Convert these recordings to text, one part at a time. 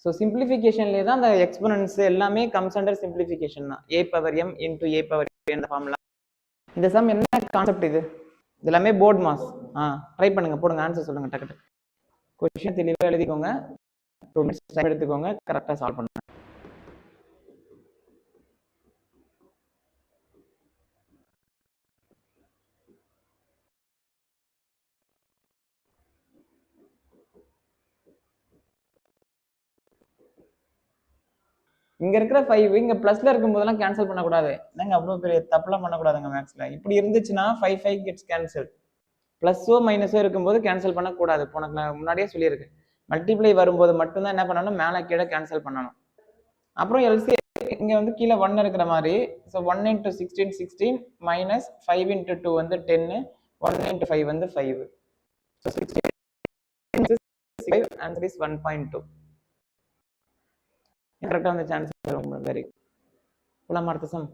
So சிம்பிளிஃபிகேஷன்லேயே தான் அந்த exponents எல்லாமே கம்ஸ் அண்டர் சிம்பிளிஃபிகேஷன் தான். a power m into a power இந்த ஃபார்முலா. இந்த சம் என்ன கான்செப்ட் இது? எல்லாமே போர்ட் மாஸ். ட்ரை பண்ணுங்க, போடுங்க, ஆன்சர் சொல்லுங்க டக்கு. கொஸ்டின் தெளிவாக எழுதிக்கோங்க, 2 minutes டைம் எடுத்துக்கோங்க, கரெக்டாக சால்வ் பண்ணுங்க. இங்க இருக்கிற 5 இங்க பிளஸ்ல இருக்கும் போதெல்லாம் கேன்சல் பண்ணக்கூடாது. என்னங்க அவ்வளவு பெரிய தப்புலாம் பண்ணக்கூடாதுங்க மேக்ஸ்ல. இப்படி இருந்துச்சுன்னா 5 கெட்ஸ் கேன்சல். பிளஸோ மைனஸோ இருக்கும்போது கேன்சல் பண்ணக்கூடாது. உனக்கு நான் முன்னாடியே சொல்லியிருக்கேன். மல்டிப்ளை வரும்போது மட்டும்தான் என்ன பண்ணணும், மேலே கீழே கேன்சல் பண்ணணும். அப்புறம் எல்சி இங்க வந்து கீழே 1 இருக்கிற மாதிரி. ஸோ 1 இன்டூ 16 16 மைனஸ் 5 இன்டூ 2 வந்து 10, 1 இன்டூ 5 வந்து 5. So 16 answer is 1.2. கரெக்டாக வந்து சான்ஸ் வெரி குலாம் அடுத்த சம்.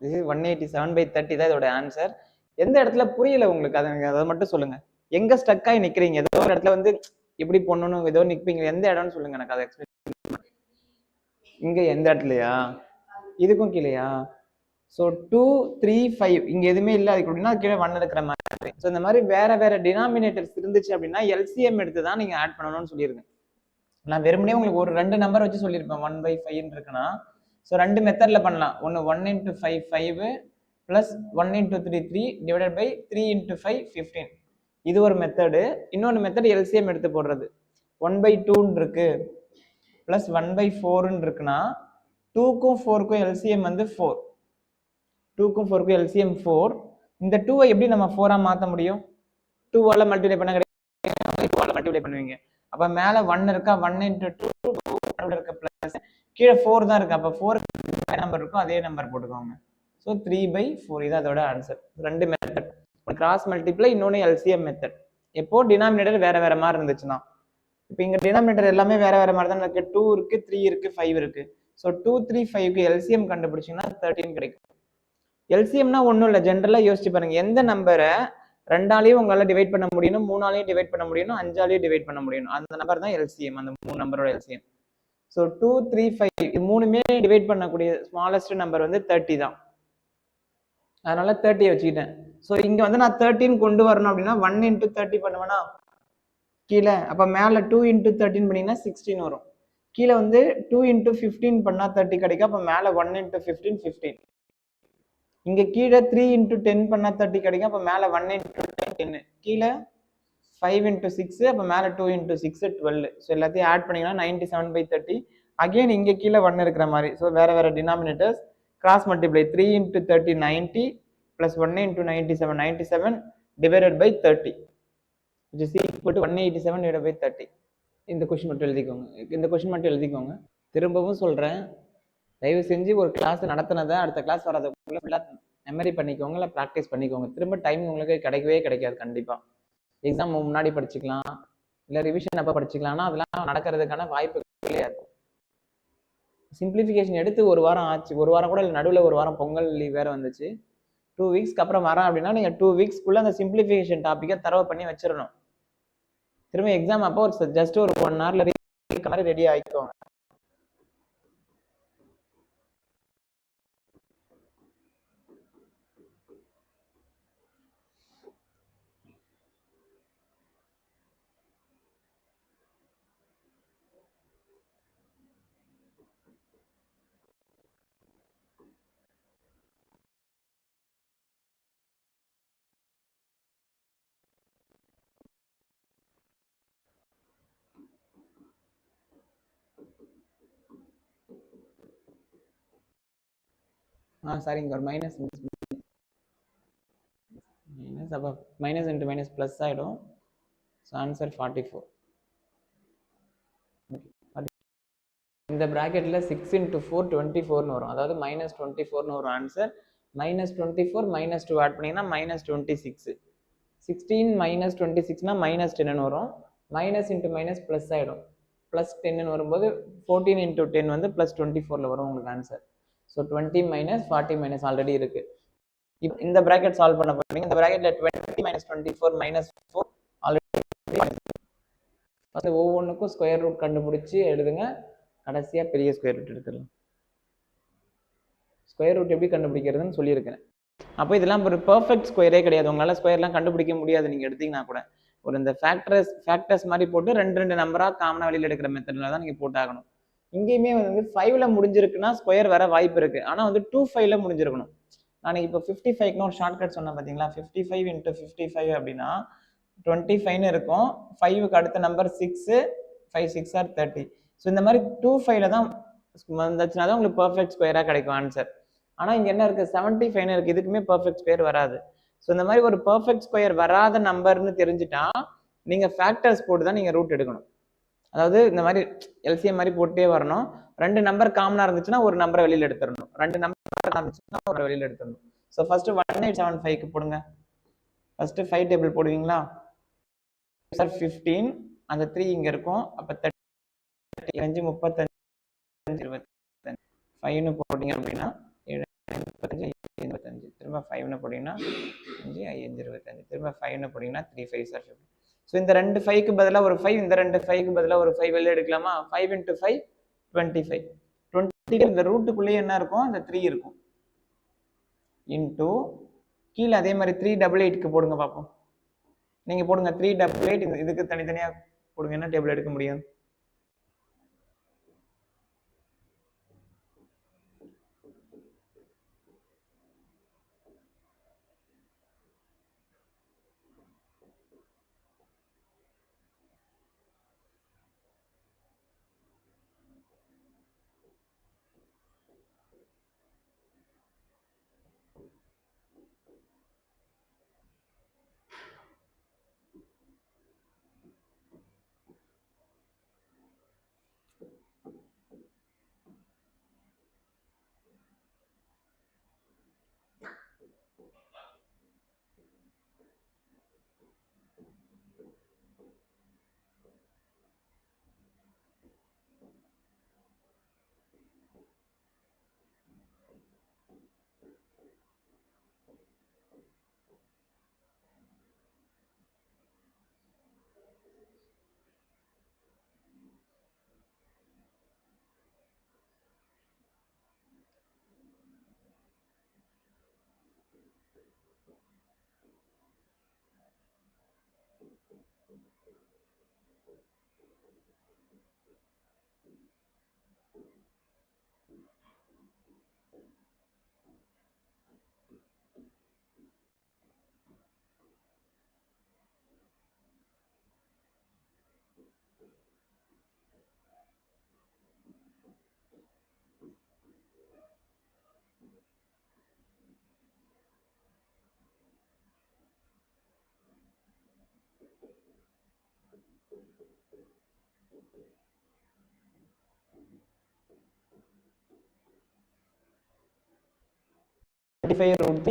This is 187/30 தான் இதோட ஆன்சர். எந்த இடத்துல புரியல உங்களுக்கு அதை மட்டும் சொல்லுங்க. எங்க ஸ்டக் ஆகி நிக்கிறீங்க? ஏதோ ஒரு இடத்துல வந்து இப்படி பண்ணணும், ஏதோ நிற்பீங்க, எந்த இடம்னு சொல்லுங்க, எனக்கு அதை எக்ஸ்பிளைன். இங்க எந்த இடத்துலயா? இதுக்கும் கீழேயா? ஸோ 2 3 5 இங்க எதுவுமே இல்லை அதுக்கு அப்படின்னா கீழே 1 இருக்கிற மாதிரி. ஸோ இந்த மாதிரி வேற வேற டினாமினேட்டர்ஸ் இருந்துச்சு அப்படின்னா எல்சிஎம் எடுத்து தான் நீங்க ஆட் பண்ணணும்னு சொல்லியிருக்கேன். நான் வெறுமனே உங்களுக்கு ஒரு 2 நம்பர் வச்சு சொல்லியிருப்பேன். 1/5 இருக்குன்னா ஸோ 2 மெத்தட்ல பண்ணலாம். ஒன்று 1 into 5 5 plus 1 into 3 3 divided by 3 into 5 15. இது ஒரு மெத்தடு. இன்னொன்று மெத்தட் எல்சிஎம் எடுத்து போடுறது. 1/2 இருக்கு பிளஸ் 1/4 இருக்குன்னா 2க்கும் 4க்கும் எல்சிஎம் வந்து 4. 2க்கும் 4க்கும் எல்சிஎம் 4. இந்த 2வை எப்படி நம்ம 4ஆ மாற்ற முடியும்? 2ஆல மல்டிப்ளை பண்ண கிடையாது, 2ஆல மல்டிப்ளை பண்ணுவீங்க. அப்ப மேல 1 இருக்கா, 1 இன்டூ 2 இருக்க பிளஸ் கீழே 4 தான் இருக்கு. அப்ப 4 நம்பர் இருக்கும், அதே நம்பர் போட்டுக்கோங்க. ஸோ 3/4 இது அதோட ஆன்சர். 2 மெத்தட், கிராஸ் மல்டிப்ளை, இன்னொன்று எல்சிஎம் மெத்தட். எப்போ டினாமினேட்டர் வேற வேற மாதிரி இருந்துச்சுன்னா. இப்போ இங்க டினாமினேட்டர் எல்லாமே வேற வேற மாதிரி தான் இருக்கு. 2 இருக்கு, 3 இருக்கு, 5 இருக்கு. ஸோ 2 3 5க்கு எல்சிஎம் கண்டுபிடிச்சிங்கன்னா 13 கிடைக்கும். எல்சிஎம்னா ஒன்றும் இல்லை, ஜென்ரலாக யோசிச்சு பாருங்க. எந்த நம்பரை 2ஆலையும் உங்களால டிவைட் பண்ண முடியும், 3ஆலையும் டிவைட் பண்ண முடியும், 5ஆலையும் டிவைட் பண்ண முடியும், அந்த நம்பர் தான் எல்சிஎம். அந்த 3 நம்பரோட எல்சிஎம். ஸோ 2 3 5 இது மூணுமே டிவைட் பண்ணக்கூடிய ஸ்மாலஸ்ட் நம்பர் வந்து 30 தான். அதனால 30 வச்சுக்கிட்டேன். ஸோ இங்க வந்து நான் 13 கொண்டு வரணும் அப்படின்னா 1 இன்டூ 30 பண்ணுவேன்னா கீழே, அப்ப மேல 2 இன்டூ 13 பண்ணீங்கன்னா 16 வரும். கீழே வந்து 2 இன்டூ 15 பண்ணா 30 கிடைக்கும். அப்ப மேல 1 இன்டூ 15 15. இங்க கீழே 3 இன்டூ 10 பண்ணா 30 கிடைக்கும். அப்ப மேல 1 இன்டூ 10, கீழே 5 இன்டூ 6, அப்ப மேல 2 இன்டூ 6 12. ஸோ எல்லாத்தையும் ஆட் பண்ணீங்கன்னா 97/30. அகைன் இங்க கீழே 1 இருக்கிற மாதிரி. ஸோ வேற வேற denominators, cross multiply. 3 into 30 90 plus 1 into 97 97 divided by 30 which is equal to 187 divided by 30. இந்த கொஸ்டின் மட்டும் எழுதிக்கோங்க. திரும்பவும் சொல்றேன், தயவு செஞ்சு ஒரு கிளாஸ் நடத்தினதை அடுத்த கிளாஸ் வரதுக்குள்ள ஃபுல்லாக மெமரி பண்ணிக்கோங்க, இல்லை ப்ராக்டிஸ் பண்ணிக்கோங்க. திரும்ப டைம் உங்களுக்கு கிடைக்கவே கிடைக்காது. கண்டிப்பாக எக்ஸாம் முன்னாடி படிச்சுக்கலாம், இல்லை ரிவிஷன் அப்போ படிச்சுக்கலாம்னா அதெல்லாம் நடக்கிறதுக்கான வாய்ப்பு கிடையாது. சிம்பிளிஃபிகேஷன் எடுத்து ஒரு வாரம் ஆச்சு, ஒரு வாரம் கூட இல்லை, நடுவில் ஒரு வாரம் பொங்கல் லீவ் வேறு வந்துச்சு. 2 வீக்ஸ்க்கு அப்புறம் வரேன் அப்படின்னா நீங்க 2 வீக்ஸ்க்குள்ள அந்த சிம்பிளிஃபிகேஷன் டாபிக்கை தரவு பண்ணி வச்சிடணும். திரும்ப எக்ஸாம் அப்போ ஒரு ஜஸ்ட் ஒரு 1 ஹவர்ல மாதிரி ரெடி ஆயிக்கோங்க. சரிங்க, ஒரு மைனஸ் அப்போ மைனஸ் இன்ட்டு மைனஸ் ப்ளஸ் ஆகிடும். So answer 44. இந்த ப்ராக்கெட்டில் 6 × 4 24ன்னு வரும். அதாவது -24ன்னு வரும் ஆன்சர். -24 -2 ஆட் பண்ணிங்கன்னா -26. 16 -26னா -10ன்னு வரும். மைனஸ் இன்ட்டு மைனஸ் ப்ளஸ் ஆகிடும். +10ன்னு வரும்போது 14 × 10 வந்து +24ல் வரும் உங்களுக்கு ஆன்சர். ஸோ 20 - 40 - ஆல்ரெடி இருக்கு. இப்போ இந்த ப்ராக்கெட் சால்வ் பண்ண போறீங்க. இந்த ப்ராக்கெட்டில் 20 - 24 -4 ஆல்ரெடி. அது ஒவ்வொன்றுக்கும் ஸ்கொயர் ரூட் கண்டுபிடிச்சி எழுதுங்க. கடைசியாக பெரிய ஸ்கொயர் ரூட் எடுத்துடலாம். ஸ்கொயர் ரூட் எப்படி கண்டுபிடிக்கிறதுன்னு சொல்லியிருக்கேன். அப்போ இதெல்லாம் ஒரு பெர்ஃபெக்ட் ஸ்கொயரே கிடையாது. உங்களால் ஸ்கொயர்லாம் கண்டுபிடிக்க முடியாது. நீங்கள் எடுத்தீங்கன்னா கூட ஒரு இந்த ஃபேக்டர்ஸ் மாதிரி போட்டு 2 நம்பராக காமனாக வெளியில் எடுக்கிற மெத்தடில் தான் நீங்கள் போட்டாகணும். இங்கேயுமே வந்து 5ல் முடிஞ்சிருக்குன்னா ஸ்கொயர் வர வாய்ப்பு இருக்குது. ஆனால் வந்து 2/5ல் முடிஞ்சிருக்கணும். நான் இப்போ 55க்கு ஒரு ஷார்ட்கட் சொன்னேன் பார்த்தீங்களா? 55 × 55 அப்படின்னா 25ன்னு இருக்கும். 5க்கு அடுத்த நம்பர் 6, 5 6 ஆர் 30. ஸோ இந்த மாதிரி 2/5ல் தான் வந்துச்சுன்னா தான் உங்களுக்கு பெர்ஃபெக்ட் ஸ்கொயராக கிடைக்கும் ஆன்சர். ஆனால் இங்கே என்ன இருக்குது? 75ன்னு இருக்குது. இதுக்குமே பெர்ஃபெக்ட் ஸ்கொயர் வராது. ஸோ இந்த மாதிரி ஒரு பெர்ஃபெக்ட் ஸ்கொயர் வராத நம்பர்னு தெரிஞ்சுட்டா நீங்கள் ஃபேக்டர்ஸ் போட்டு தான் நீங்கள் ரூட் எடுக்கணும். அதாவது இந்த மாதிரி எல்சிஎம் மாதிரி போட்டே வரணும். 2 நம்பர் காமனாக இருந்துச்சுன்னா ஒரு நம்பரை வெளியில் எடுத்துடணும். 2 நம்பர் இருந்துச்சுன்னா ஒரு வெளியில் எடுத்துடணும். ஸோ ஃபர்ஸ்ட் 1875க்கு போடுங்க. ஃபர்ஸ்ட் 5 டேபிள் போடுவீங்களா? சார் 15, அந்த 3 இங்கே இருக்கும். அப்போ 35 35 25 5ன்னு போட்டிங்க அப்படின்னா 7 35 25. திரும்ப 5ன்னு போட்டிங்கன்னா 5 5 25. திரும்ப 5ன்னு போட்டிங்கன்னா 3 5 சார் 50. ஸோ இந்த 2 5க்கு பதிலாக ஒரு 5, இந்த 2 5க்கு பதிலாக ஒரு 5 வெளியே எடுக்கலாமா? 5 × 5 25. 20 இந்த ரூட்டுக்குள்ளேயே என்ன இருக்கும்? அந்த 3 இருக்கும். இன்டூ கீழே அதே மாதிரி 388க்கு போடுங்க பார்ப்போம். நீங்கள் போடுங்க 388. இதுக்கு தனித்தனியாக போடுங்க. என்ன டேபிள் எடுக்க முடியும்?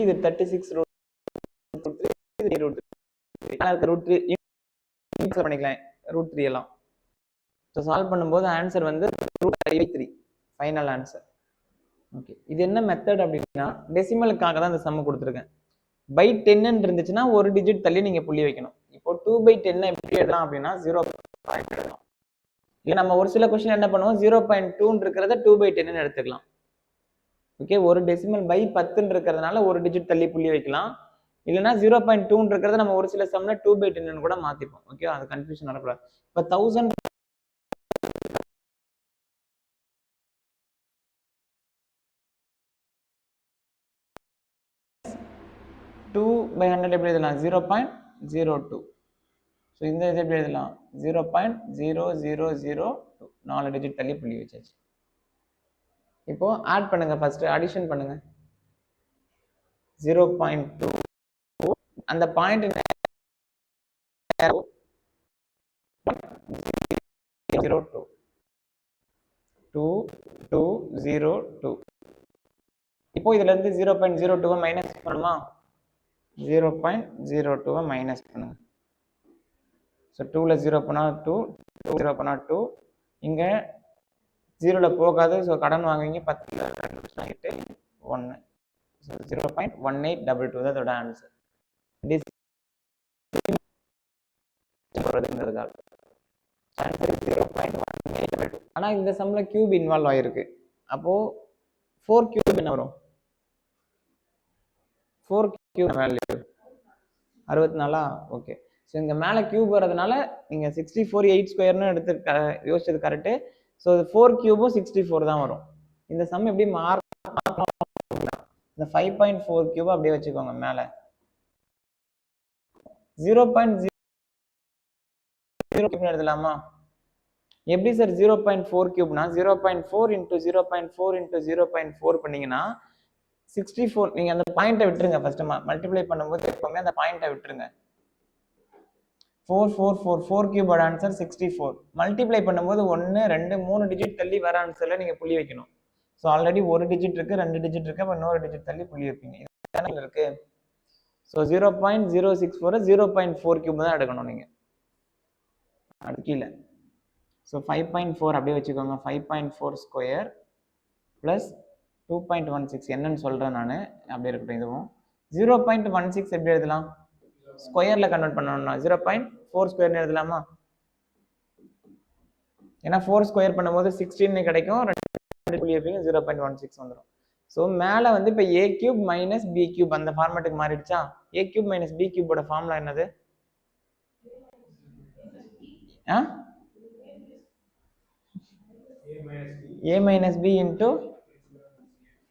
இது 36 பண்ணிக்கலாம். √3 எல்லாம் சால்வ் பண்ணும்போது ஆன்சர் வந்து √53 ஃபைனல் ஆன்சர். ஓகே, இது என்ன மெத்தட் அப்படின்னா டெசிமலுக்காக தான் இந்த சம் கொடுத்துருக்கேன். பை 10 இருந்துச்சுன்னா ஒரு டிஜிட் தள்ளி நீங்க புள்ளி வைக்கணும். இப்போ 2/10 எப்படி எழுதலாம் அப்படின்னா 0.5 எழுதலாம். இல்ல நம்ம ஒரு சில கொஸ்டின் என்ன பண்ணுவோம் 0.2 இருக்கிறத 2/10 எடுத்துக்கலாம். ஓகே, ஒரு டெசிமல் பை 10 இருக்கிறதுனால ஒரு டிஜிட் தள்ளி புள்ளி வைக்கலாம். இல்லைன்னா 0.2 இருக்கிறத நம்ம ஒரு சில சம்ல 2/10 கூட மாத்திப்போம். ஓகே, அது கன்ஃபியூஷன் வரக்கூடாது. இப்போ 1000 2/100 எப்படி எழுதலாம் 0.02. ஸோ இந்த இது எப்படி எழுதலாம் 0.0002 4 டிஜிட் தள்ளி புள்ளி வச்சாச்சு. இப்போ ஆட் பண்ணுங்க, ஃபர்ஸ்ட் அடிஷன் பண்ணுங்க 0.2 அந்த பாயிண்ட் 02 2202. இப்போ இதுல இருந்து 0.02 மைனஸ் பண்ணுமா 0.02 மைனஸ் பண்ணுங்க. ஸோ 2ல 0 பண்ணா 2, 0 பண்ணா 2, இங்க 0ல போகாது. ஸோ கடன் வாங்குவீங்க 10ல 8 1. ஸோ 0.1822 தான் அதோட ஆன்சர். ஆனா இந்த சம்ல கியூப் இன்வால்வ் ஆயிருக்கு. அப்போ 4 கியூப் என்ன வரும் 4 கியூப் வேல்யூ 64. ஓகே, ஸோ இங்க மேல கியூப் வரதுனால நீங்க 64 8 ஸ்கொயர்னு எடுத்து யோசிச்சது கரெக்ட். ஸோ 4 கியூபும் 64 தான் வரும். இந்த சம் எப்படி இந்த 5.4 கியூப் அப்படியே வச்சுக்கோங்க மேல 0.0 எழுதலாமா? எப்படி சார் 0.4 கியூப்னா 0.4 இன்டூ 0.4 இன்டூ 0.4 பண்ணீங்கன்னா 64. நீங்க அந்த பாயிண்ட்டை விட்டுருங்க, ஃபர்ஸ்ட் மல்டிப்ளை பண்ணும்போது எப்பவுமே அந்த பாயிண்ட்டை விட்டுருங்க. 4 கியூபோட ஆன்சர் 64. மல்டிப்ளை பண்ணும்போது 1 2 3 டிஜிட் தள்ளி வர ஆன்சர்ல நீங்க புள்ளி வைக்கணும். ஸோ ஆல்ரெடி ஒரு டிஜிட் இருக்கு 2 டிஜிட் இருக்கு, அப்போ இன்னொரு டிஜிட் தள்ளி புள்ளி வைப்பீங்க. இது இருக்கு. ஸோ 0.064 0.4 கியூப் தான் எடுக்கணும் நீங்க. அது கீழே. ஸோ 5.4 அப்படியே வச்சுக்கோங்க. 5.4 ஸ்கொயர் பிளஸ் 2.16 என்னன்னு சொல்றேன் நான், அப்படியே இருக்கட்டும். இதுவும் 0.16 எப்படி எழுதலாம் ஸ்கொயர்ல கன்வெர்ட் பண்ணணும்னா 0.4 ஸ்கொயர்னு எழுதலாமா? ஏன்னா 4 ஸ்கொயர் பண்ணும்போது 16 கிடைக்கும், 0.16 வந்துடும். ஸோ மேலே வந்து இப்போ a cube minus B cube அந்த ஃபார்மேட்டுக்கு மாறிடுச்சா? A cube minus B கியூபோட formula என்னது? a minus b into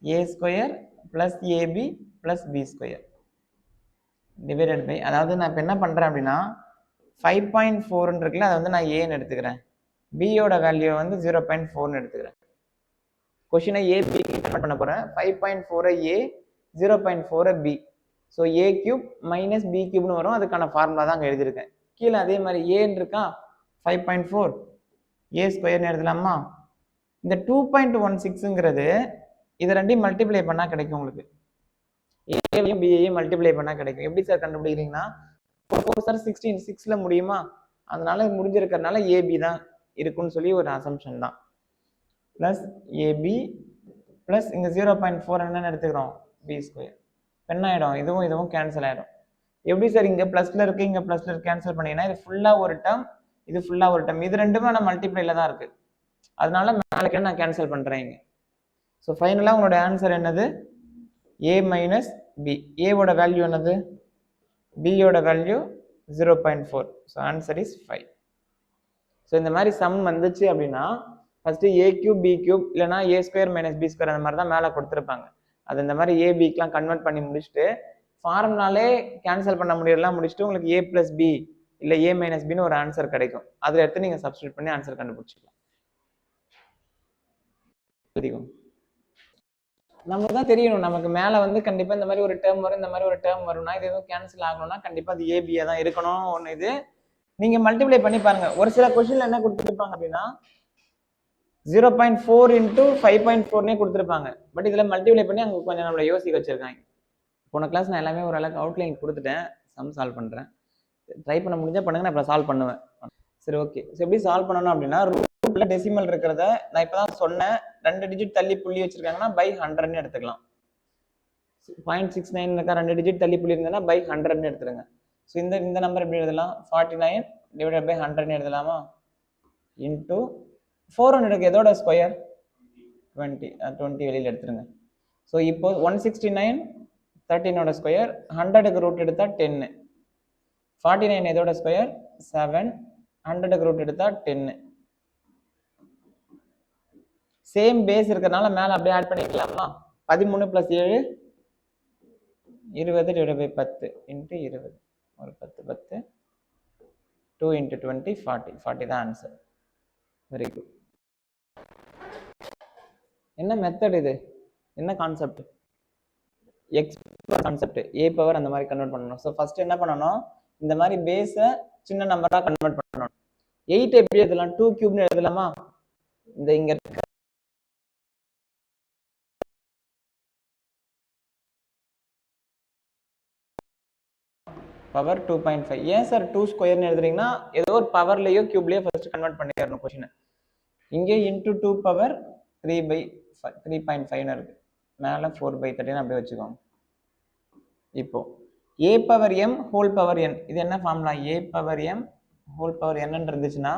a square plus ab plus b square divided by, அதாவது நான் இப்போ என்ன பண்ணுறேன் அப்படின்னா 5.4 இருக்குல்ல, அதை வந்து நான் ஏன்னு எடுத்துக்கிறேன், பியோட வேல்யூ வந்து 0.4ன்னு எடுத்துக்கிறேன். கொஷினை ஏ பி கன்வெர்ட் பண்ண போகிறேன். 5.4 ஏ 0.4 B. So a cube minus B கியூப்னு வரும். அதுக்கான ஃபார்முலா தான் அங்கே எழுதியிருக்கேன். கீழே அதே மாதிரி ஏன்னு இருக்கா 5.4 ஏ ஸ்கொயர்னு எழுதலாமா? இந்த 2.16ங்கிறது இதை ரெண்டையும் மல்டிப்ளை பண்ணா கிடைக்கும் உங்களுக்கு. ஏவையும் பியையும் மல்டிப்ளை பண்ணா கிடைக்கும். எப்படி சார் கண்டுபிடிக்கிறீங்கன்னா 4 சார் 16 6ல முடியுமா? அதனால முடிஞ்சிருக்கிறதுனால ஏபி தான் இருக்குன்னு சொல்லி ஒரு அசம்ஷன் தான். பிளஸ் ஏபி பிளஸ் இங்க 0.4 என்னன்னு எடுத்துக்கிறோம் பி ஸ்கொயர். என்ன ஆயிடும், இதுவும் இதுவும் கேன்சல் ஆயிடும். எப்படி சார் இங்க பிளஸ்ல இருக்கு இங்க பிளஸ்ல இருக்கு கேன்சல் பண்ணீங்கன்னா இது ஃபுல்லா ஒரு டேர்ம் இது ஃபுல்லா ஒரு டேர்ம், இது ரெண்டுமே நான் மல்டிப்ளைல தான் இருக்கு. அதனால மேலே நான் கேன்சல் பண்றேன் இங்க. ஸோ ஃபைனலாக உங்களோட ஆன்சர் என்னது ஏ மைனஸ் பி. ஏவோட வேல்யூ என்னது பியோட value 0.4. So answer is 5. So இந்த மாதிரி சம் வந்துச்சு அப்படின்னா first a cube B cube இல்லைனா ஏ ஸ்கொயர் மைனஸ் பி ஸ்கொயர் அந்த மாதிரி தான் மேலே கொடுத்துருப்பாங்க. அது இந்த மாதிரி ஏ பிக்கெலாம் கன்வெர்ட் பண்ணி முடிச்சுட்டு ஃபார்முலாலே கேன்சல் பண்ண முடியலாம் முடிச்சுட்டு உங்களுக்கு ஏ பிளஸ் பி இல்லை ஏ மைனஸ் பின்னு ஒரு ஆன்சர் கிடைக்கும். அதில் எடுத்து நீங்கள் சப்ஸ்டியூட் பண்ணி ஆன்சர் கண்டுபிடிச்சிக்கலாம். நமக்கு தான் தெரியணும், நமக்கு மேலே வந்து கண்டிப்பாக இந்த மாதிரி ஒரு டேர்ம் வரும் இந்த மாதிரி ஒரு டேர்ம் வரும்னா இது எதுவும் கேன்சல் ஆகணும்னா கண்டிப்பாக அது ஏபியாக தான் இருக்கணும். ஒன்று இது நீங்கள் மல்டிப்ளை பண்ணி பாருங்க. ஒரு சில கொஸ்டின்ல என்ன கொடுத்துருப்பாங்க அப்படின்னா 0.4 இன்டூ 5.4 கொடுத்துருப்பாங்க. பட் இதில் மல்டிப்ளை பண்ணி அங்கே கொஞ்சம் நம்மளை யோசிக்க வச்சிருக்காங்க. போன கிளாஸ் நான் எல்லாமே ஓரளவுக்கு அவுட்லைன் கொடுத்துட்டேன், சம் சால்வ் பண்ணுறேன். ட்ரை பண்ண முடிஞ்சால் பண்ணுங்க, நான் இப்போ சால்வ் பண்ணுவேன். சரி ஓகே. ஸோ எப்படி சால்வ் பண்ணணும் அப்படின்னா ரூட்ல டெசிமல் இருக்கிறத நான் இப்பதான் சொன்னேன், 2 டிஜிட் தள்ளி புள்ளி வச்சிருக்காங்கன்னா பை 100ன்னு எடுத்துக்கலாம். 0.69 இருக்கா, 2 டிஜிட் தள்ளி புள்ளி இருந்ததுன்னா பை 100ன்னு எடுத்துருங்க. ஸோ இந்த நம்பர் எப்படி எழுதலாம், 49 டிவைடட் பை 100ன்னு எழுதலாமா, இன்டூ 400க்கு எதோட ஸ்கொயர் 20 வெளியில் எடுத்துருங்க. ஸோ இப்போ 169 13ஓட ஸ்கொயர், 100க்கு ரூட் எடுத்தா 10, 49 எதோட ஸ்கொயர் 7, 100க்கு ரூட் எடுத்தா 10. சேம் பேஸ் இருக்கிறதுனால மேல அப்படியே ஆட் பண்ணிக்கலாமா, 13 + 7 20 டிவைட் பை 10 இன்ட்டு 20, ஒரு 10 10 2 × 20 40 தான் ஆன்சர். Very good. என்ன மெத்தட் இது, என்ன concept, X concept, a power அந்த மாதிரி கன்வெர்ட் பண்ணணும். ஸோ ஃபர்ஸ்ட் என்ன பண்ணணும், இந்த மாதிரி பேஸை சின்ன நம்பரா கன்வெர்ட் பண்ணணும். 8 எப்படி எழுதலாம், 2 கியூப்னு எழுதலாமா, இந்த இங்க பவர் 2.5. ஏன் சார் 2 ஸ்கொயர்னு எழுதுறீங்கன்னா ஏதோ ஒரு பவர்லயோ கியூப்லயோ ஃபர்ஸ்ட் கன்வெர்ட் பண்ணிடணும் கொஸ்டின். இங்கே இன்டூ 2 பவர் 3/3.5 இருக்கு, மேல 4/13 அப்படியே வச்சுக்கோங்க. இப்போ a power m whole power n, இது என்ன formula, a power m whole power n இருந்துச்சுன்னா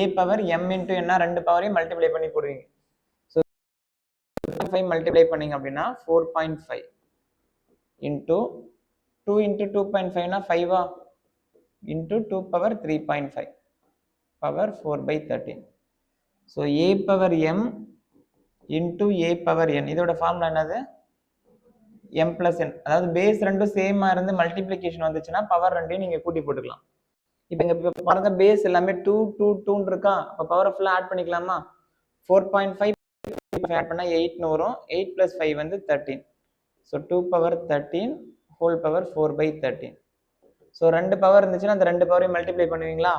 a பவர் m இன்டூ என்ன, ரெண்டு பவரையும் மல்டிப்ளை பண்ணி போடுவீங்க. ஸோ 5 மல்டிப்ளை பண்ணீங்க அப்படின்னா 4.5 இன்டூ 2 × 2.5 னா 5 into 2 power 3.5 power 4/13. So a power m into a power n, இதோட ஃபார்முலா என்னது, m + n. அதாவது பேஸ் ரெண்டும் சேமா இருந்து மல்டிப்ளிகேஷன் வந்துச்சுன்னா பவர் ரெண்டையும் நீங்க கூட்டி போட்டுக்கலாம். இப்போ இங்க பாருங்க பேஸ் எல்லாமே 2 2 2 இருக்கா, அப்ப பவர் ஃபுல்லா ஆட் பண்ணிக்கலாமா, 4.5 ஆட் பண்ணா 8ன்னு வரும், 8 + 5 வந்து 13. So 2 power 13 whole power 4/13. So ரெண்டு பவர் இருந்துச்சுன்னா அந்த ரெண்டு பவரையும் மல்டிப்ளை பண்ணுவீங்களா,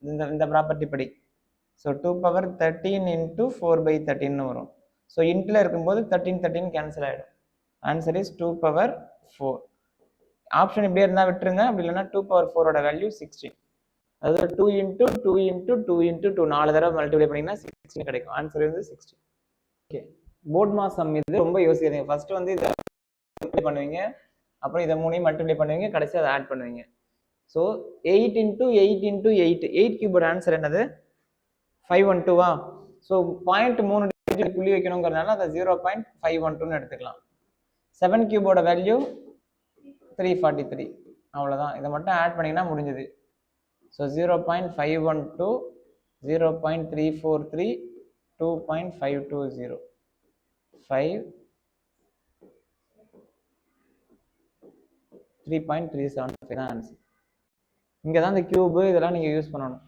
இந்த ப்ராப்பர்ட்டி படி. ஸோ 2 பவர் 13 இன்டூ 4/13 வரும். ஸோ இன்ட்ல இருக்கும்போது 13 13 கேன்சல் ஆகிடும். Answer is 2 power 4. ஆப்ஷன் இப்படியே இருந்தால் விட்டுருங்க, அப்படி இல்லைன்னா 2 பவர் 4ஓட வேல்யூ 16. அதாவது 2 × 2 × 2 × 2 4 தடவை மல்டிப்ளை பண்ணிங்கன்னா 16 கிடைக்கும். ஆன்சர் வந்து 16. ஓகே, போர்ட் மாஸ் சம் இது ரொம்ப யோசிக்காதீங்க. ஃபர்ஸ்ட் வந்து இதை மல்டிப்ளை பண்ணுவீங்க, அப்புறம் இதை மூணையும் மல்டிப்ளை பண்ணுவீங்க, கடைசி அதை ஆட் பண்ணுவீங்க. ஸோ 8 × 8 × 8 8 கியூபோட ஆன்சர் என்னது, 512வா. ஸோ 0.3 டிஜிட் புள்ளி வைக்கணுங்கிறதுனால அதை 0.512ன்னு எடுத்துக்கலாம். 7 கியூபோட வேல்யூ 343. அவ்வளோதான், இதை மட்டும் ஆட் பண்ணிங்கன்னா முடிஞ்சது. ஸோ 0.512 0.343 2.520 5 3.375 தான் ஆன்சர். இங்கே தான் இந்த கியூபு இதெல்லாம் நீங்கள் யூஸ் பண்ணணும்.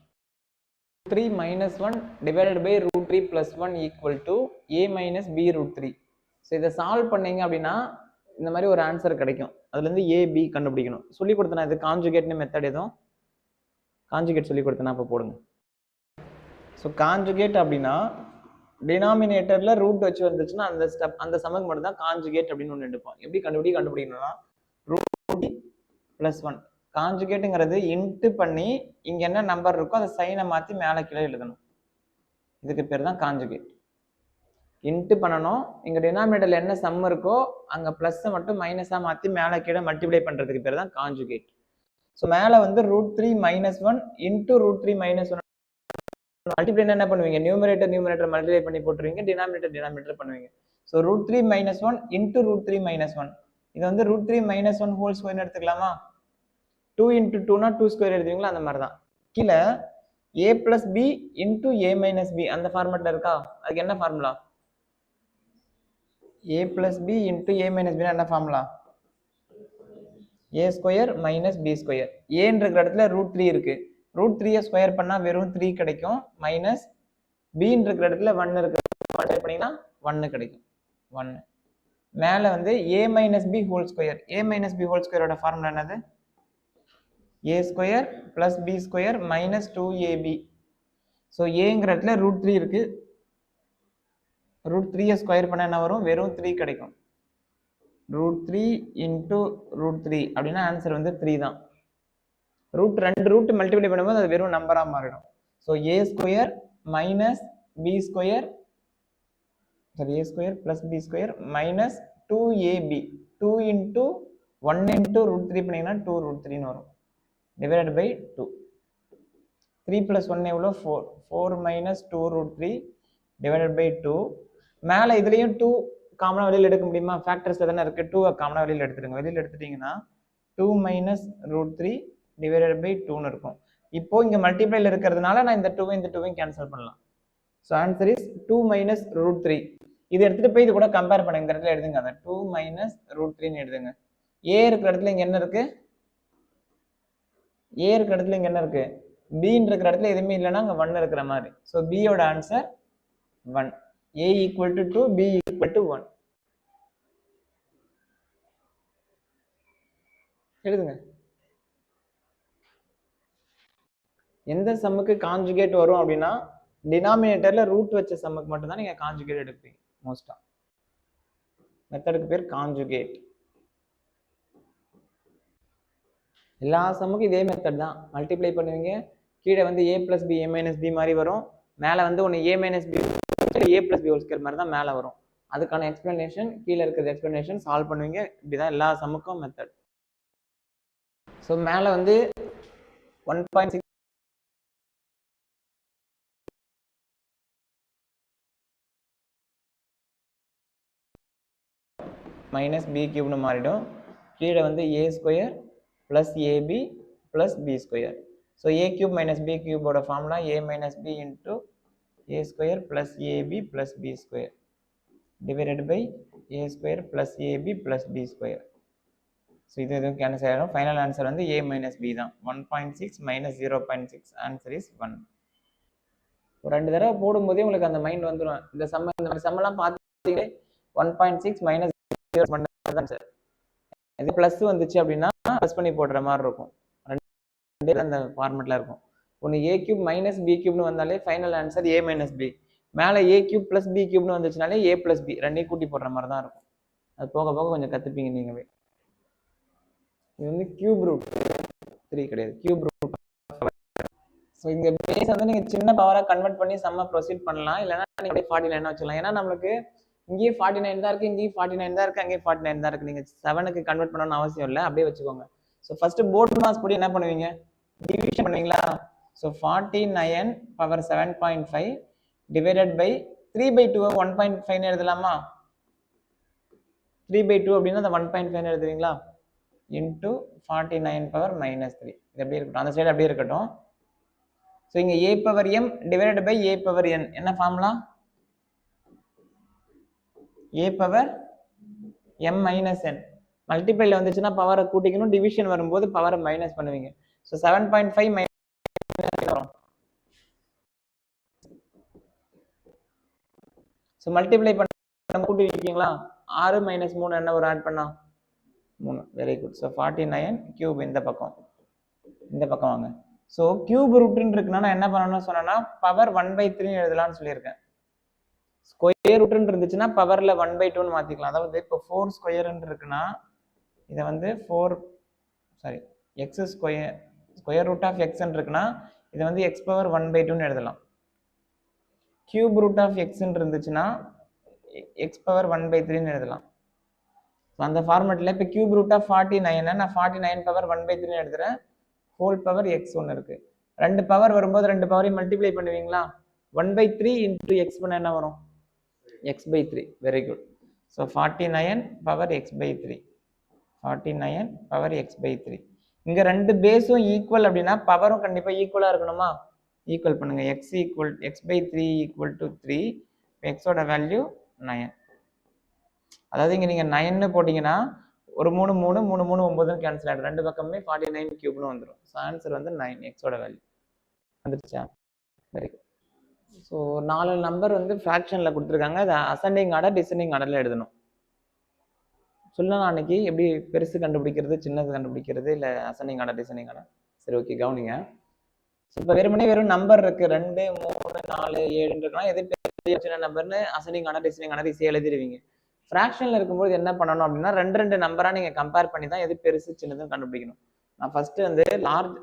3 - 1 divided by √3 + 1 equal to a - b √3. So இதை சால்வ் பண்ணீங்க அப்படின்னா இந்த மாதிரி ஒரு ஆன்சர் கிடைக்கும். அதுலேருந்து a b கண்டுபிடிக்கணும். சொல்லி கொடுத்தனா இது கான்ஜுகேட்னு மெத்தட், எதுவும் கான்ஜுகேட் சொல்லி கொடுத்தனா இப்போ போடுங்க. ஸோ கான்ஜுகேட் அப்படின்னா டினாமினேட்டர்ல ரூட் வச்சு வந்துச்சுன்னா அந்த ஸ்டெப் அந்த சமக்கு மட்டும் தான் கான்ஜுகேட் அப்படின்னு ஒன்று எடுப்போம். எப்படி கண்டுபிடிக்கணும்னா √3 + 1 கான்ஜுகேட்டுங்கிறது இன்ட்டு பண்ணி இங்க என்ன நம்பர் இருக்கோ அதை சைனை மாற்றி மேலே கீழே எழுதணும். இதுக்கு பேர் தான் கான்ஜுகேட். இன்ட்டு பண்ணணும், இங்க டினாமினேட்டர்ல என்ன சம் இருக்கோ அங்க பிளஸ்ஸை மட்டும் மைனஸா மாற்றி மேலே கீழே மல்டிப்ளை பண்றதுக்கு பேர் தான் கான்ஜுகேட். ஸோ மேலே வந்து √3 - 1 இன்ட்டு √3 - 1 மல்டிப்ளை என்ன பண்ணுவீங்க, நியூமரேட்டர் மல்டிப்ளை பண்ணி போட்டுருவீங்க, டினாமினேட்டர் பண்ணுவீங்க. ஸோ √3 - 1 இன்ட்டு √3 - 1 இது வந்து √3 - 1 ஹோல் ஸ்கொயர்னு எடுத்துக்கலாமா. 2 × 2னா 2 ஸ்கொயர் எழுதுவீங்களா, அந்த மாதிரி தான். கீழே a + b into a - b அந்த ஃபார்மேட்ல இருக்கா, அதுக்கு என்ன formula, a + b into a - b என்ன formula, a square - b square. ஏன்ற இடத்துல √3 இருக்கு, √3 ஸ்கொயர் பண்ணா வெறும் 3 கிடைக்கும், மைனஸ் b இருக்கிற இடத்துல 1 இருக்கு, மல்டிப்ளை பண்ணீங்கன்னா 1 கிடைக்கும் 1. மேல வந்து a - b whole square, a - b whole ஸ்கொயரோட ஃபார்முலா என்னது, a square + b square - 2ab. So ஏங்கிற இடத்துல √3 இருக்கு, √3 ஸ்கொயர் பண்ண என்ன வரும், வெறும் 3 கிடைக்கும். √3 இன்ட்டு √3 அப்படின்னா ஆன்சர் வந்து 3 தான். ரெண்டு ரூட் மல்டிப்ளை பண்ணும்போது அது வெறும் நம்பரா மாறிடும். So a square - B square sorry a square plus b square minus 2ab 2 into 1 into root 3 பண்ணீங்கன்னா 2 root 3 ன்னு வரும் divided by 2 3 plus 1 எவ்வளோ 4 4 minus 2 root 3 divided by 2 மேலே இதுலேயும் 2 காமனாக வெளியில் எடுக்க முடியுமா ஃபேக்டர்ஸில் தானே இருக்குது 2 காமனாக வெளியில் எடுத்துடுங்க வெளியில் எடுத்துட்டிங்கன்னா 2 minus root 3 divided by 2ன்னு இருக்கும் இப்போ இங்கே மல்டிப்ளைல இருக்கிறதுனால நான் இந்த 2 இந்த 2 கேன்சல் பண்ணலாம் so answer is 2 minus root 3 இது எடுத்துட்டு போய் இது கூட கம்பேர் பண்ணுங்க இந்த இடத்துல எழுதுங்க அதை 2 minus root 3ன்னு எழுதுங்க ஏ இருக்கிற இடத்துல இங்கே என்ன இருக்கு ஏ இருக்கிற இடத்துல இங்கே என்ன இருக்கு பின்னு இருக்கிற இடத்துல எதுவுமே இல்லைன்னா அங்கே 1 இருக்கிற மாதிரி ஸோ பியோட answer 1 a equal to 2 b equal to 1 எழுதுங்க எந்த சம்முக்கு கான்ஜுகேட் வரும் அப்படின்னா டினாமினேட்டர்ல ரூட் வச்ச சம்முக்கு மட்டும் தான் நீங்க கான்ஜுகேட் எடுப்பீங்க மோஸ்டா மெத்தடுக்கு பேர் கான்ஜுகேட் எல்லா சம்முக்கும் இதே மெத்தட் தான் மல்டிப்ளை பண்ணுவீங்க கீழே வந்து a plus b a minus b மாதிரி வரும் மேலே வந்து ஒன்று a minus b a plus b whole square மாதிரி தான் மேலே வரும் அதுக்கான எக்ஸ்பிளனேஷன் கீழே இருக்கிற எக்ஸ்பிளனேஷன் சால்வ் பண்ணுவீங்க இப்படிதான் எல்லா சம்முக்கும் மெத்தட் ஸோ மேலே வந்து 1.6 minus b cube மாறிடும் கீழே வந்து a square plus ab plus b square so a cube minus b cube ஓட formula a minus b into a square plus ab plus b square divided by a square plus ab plus b square so இது எதுவும் cancel ஆகிடும் final answer வந்து a minus b தான் 1.6 minus 0.6 answer is 1 ஒரு ரெண்டு தடவை போடும்போதே உங்களுக்கு அந்த மைண்ட் வந்துடும் இந்த சம்மெல்லாம் பார்த்தீங்களே 1.6 minus சார் இது பிளஸ் வந்துச்சு அப்படின்னா ப்ளஸ் பண்ணி போடுற மாதிரி இருக்கும் ரெண்டு அந்த ஃபார்மெட்ல இருக்கும் ஒன்று a cube minus b cube வந்தாலே final answer a minus b மேலே a cube plus b cube வந்துச்சுனாலே a plus b ரெண்டையும் கூட்டி போடுற மாதிரி தான் இருக்கும் அது போக போக கொஞ்சம் கற்றுப்பீங்க நீங்களே இது வந்து கியூப் ரூட் 3 கிடையாது கியூப் ரூட் ஸோ இந்த பேஸ் வந்து நீங்கள் சின்ன பவராக கன்வெர்ட் பண்ணி செம்ம ப்ரொசீட் பண்ணலாம் இல்லைன்னா நீங்கள் 49 வச்சுக்கலாம் ஏன்னா நம்மளுக்கு இங்கேயே 49 தான் இருக்குது இங்கேயும் 49 தான் இருக்குது அங்கேயும் 49 தான் இருக்குது நீங்கள் 7க்கு கன்வெர்ட் பண்ணணும்னு அவசியம் இல்லை அப்படியே வச்சுக்கோங்க ஸோ ஃபர்ஸ்ட் போர்ட் மாஸ் படி என்ன பண்ணுவீங்க டிவிஷன் பண்ணுவீங்களா ஸோ 49 பவர் 7.5 டிவைடட் பை 3/2 1.5 எழுதலாமா 3/2 அப்படின்னா அந்த 1.5 எழுதுவீங்களா இன்டூ 49 பவர் -3 இது எப்படி இருக்கட்டும் அந்த சைடு அப்படியே இருக்கட்டும் ஸோ இங்கே a power m divided by a power n என்ன formula a power m minus n மல்டிப்ளைல வந்துச்சுன்னா பவரை கூட்டிக்கணும் டிவிஷன் வரும்போது பவரை மைனஸ் பண்ணுவீங்க ஸோ 7.5 மைனஸ் வரும் ஸோ மல்டிப்ளை பண்ண கூட்டி வைக்கீங்களா 6 - 3 என்ன ஒரு ஆட் பண்ணா 3 வெரி குட் ஸோ 49 கியூப் இந்த பக்கம் வாங்க ஸோ கியூப் ரூட்னு இருக்குன்னா நான் என்ன பண்ணணும்னு சொன்னேன்னா பவர் 1/3 எழுதலாம்னு சொல்லியிருக்கேன் ஸ்கொயர் ரூட்னு இருந்துச்சுன்னா பவர்ல 1/2ன்னு மாத்திக்கலாம் அதாவது இப்போ 4 ஸ்கொயர்ன்னு இருக்குன்னா இதை வந்து 4 sorry x square root of எக்ஸ்ன்னு இருக்குன்னா இதை வந்து x பவர் 1/2ன்னு எழுதலாம் கியூப் ரூட் ஆஃப் எக்ஸ்ன்னு இருந்துச்சுன்னா x பவர் 1/3ன்னு எழுதலாம் அந்த ஃபார்மேட்ல இப்போ கியூப் ரூட் ஆஃப் 49 நான் 49 பவர் 1/3 எழுதுறேன் ஹோல் பவர் x ஒன்று இருக்கு ரெண்டு பவர் வரும்போது ரெண்டு பவரையும் மல்டிப்ளை பண்ணுவீங்களா 1/3 இன்டூ எக்ஸ் பண்ண என்ன வரும் x/3 very good so 49 power x/3 49 power x/3 இங்க ரெண்டு பேஸும் ஈக்குவல் அப்படின்னா பவரும் கண்டிப்பா ஈக்குவலா இருக்கணுமா ஈக்குவல் பண்ணுங்க x/3 ஈக்குவல் டு 3 எக்ஸோட வேல்யூ 9 அதாவது இங்க நீங்க 9ன்னு போட்டீங்கன்னா ஒரு 3 3 3 3 9 கேன்சல் ஆயிடும் ரெண்டு பக்கமே 49 கியூப்னு வந்துடும் ஸோ ஆன்சர் வந்து 9 எக்ஸோட வேல்யூ வந்துருச்சா வெரி குட் ஸோ 4 நம்பர் வந்து ஃப்ராக்ஷனில் கொடுத்துருக்காங்க அது அசெண்டிங் ஆர்டர் டிசெண்டிங் ஆர்டரில் எழுதணும் சொல்லலாம் அன்னைக்கு எப்படி பெருசு கண்டுபிடிக்கிறது சின்னது கண்டுபிடிக்கிறது இல்லை அசெண்டிங் ஆர்டர் டிசெண்டிங் ஆர்டர் சரி ஓகே கவனிங்க ஸோ இப்போ வெறும் நம்பர் இருக்கு 2 3 4 7 இருக்கலாம் எது பெரிய சின்ன நம்பர்னு அசெண்டிங் ஆர்டர் டிசெண்டிங் ஆர்டர் ஈஸியாக எழுதிடுவீங்க ஃப்ராக்ஷனில் இருக்கும்போது என்ன பண்ணணும் அப்படின்னா ரெண்டு நம்பராக நீங்கள் கம்பேர் பண்ணி தான் எது பெருசு சின்னதுன்னு கண்டுபிடிக்கணும் நான் ஃபர்ஸ்ட் வந்து லார்ஜ்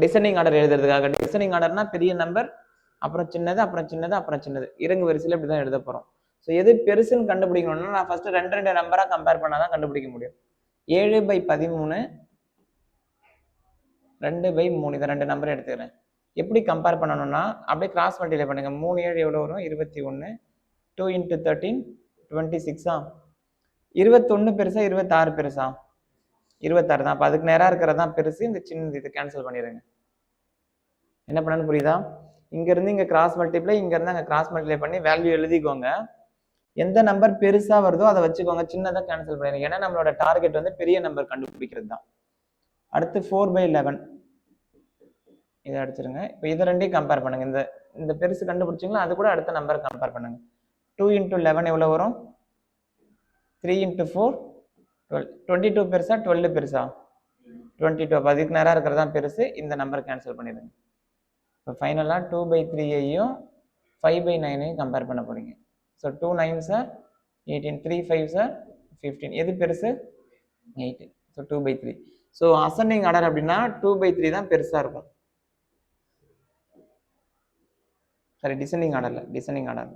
டிசெண்டிங் ஆர்டர் எழுதுறதுக்காக. டிசெண்டிங் ஆர்டர்னா பெரிய நம்பர், அப்புறம் சின்னது, அப்புறம் சின்னது, அப்புறம் சின்னது, இறங்கு வரிசையில் இப்படி தான் எழுத போகிறோம். ஸோ எது பெருசுன்னு கண்டுபிடிக்கணும்னா நான் ஃபர்ஸ்ட் ரெண்டு நம்பராக கம்பேர் பண்ணால் தான் கண்டுபிடிக்க முடியும். 7/13 2/3 இதை 2 நம்பர் எடுத்துக்கிறேன். எப்படி கம்பேர் பண்ணணும்னா அப்படியே கிராஸ் மல்டிப்ளை பண்ணுங்க. 3 7 எவ்வளோ வரும்? 21. 2 × 13 26. 21 பெருசா 26 பெருசா? 26 தான். அப்போ அதுக்கு நேராக இருக்கிறது தான் பெருசு. இந்த சின்னது இது கேன்சல் பண்ணிடுங்க. என்ன பண்ணணும்னு புரியுதா? இங்கேருந்து இங்கே கிராஸ் மல்டிப்ளை, இங்கேருந்து அங்கே கிராஸ் மல்டிப்ளை பண்ணி வேல்யூ எழுதிக்கோங்க. எந்த நம்பர் பெருசாக வருதோ அதை வச்சுக்கோங்க, சின்னதாக கேன்சல் பண்ணிடுங்க. ஏன்னா நம்மளோட டார்கெட் வந்து பெரிய நம்பர் கண்டுபிடிக்கிறது தான். அடுத்து 4/11 இதை அடிச்சிருங்க. இப்போ இதை ரெண்டையும் கம்பேர் பண்ணுங்க. இந்த பெருசு கண்டுபிடிச்சிங்களா, அது கூட அடுத்த நம்பர் கம்பேர் பண்ணுங்க. 2 × 11 எவ்வளோ வரும்? 3 × 4 12. 22 பெருசா 12 பெருசா? 22. அப்போ அதுக்கு நேராக இருக்கிறது தான் பெருசு. இந்த நம்பர் கேன்சல் பண்ணிடுங்க. இப்போ ஃபைனலாக 2/3ஐயும் 5/9ஐயும் கம்பேர் பண்ண போறீங்க. So 2 9s are 18, 3 5s are 15. எது பெருசு? 8. ஸோ 2/3. ஸோ அசெண்டிங் ஆர்டர் அப்படின்னா 2/3 தான் பெருசாக இருக்கும். சரி, டிசெண்டிங் ஆர்டர்ல, டிசெண்டிங் ஆர்டர்.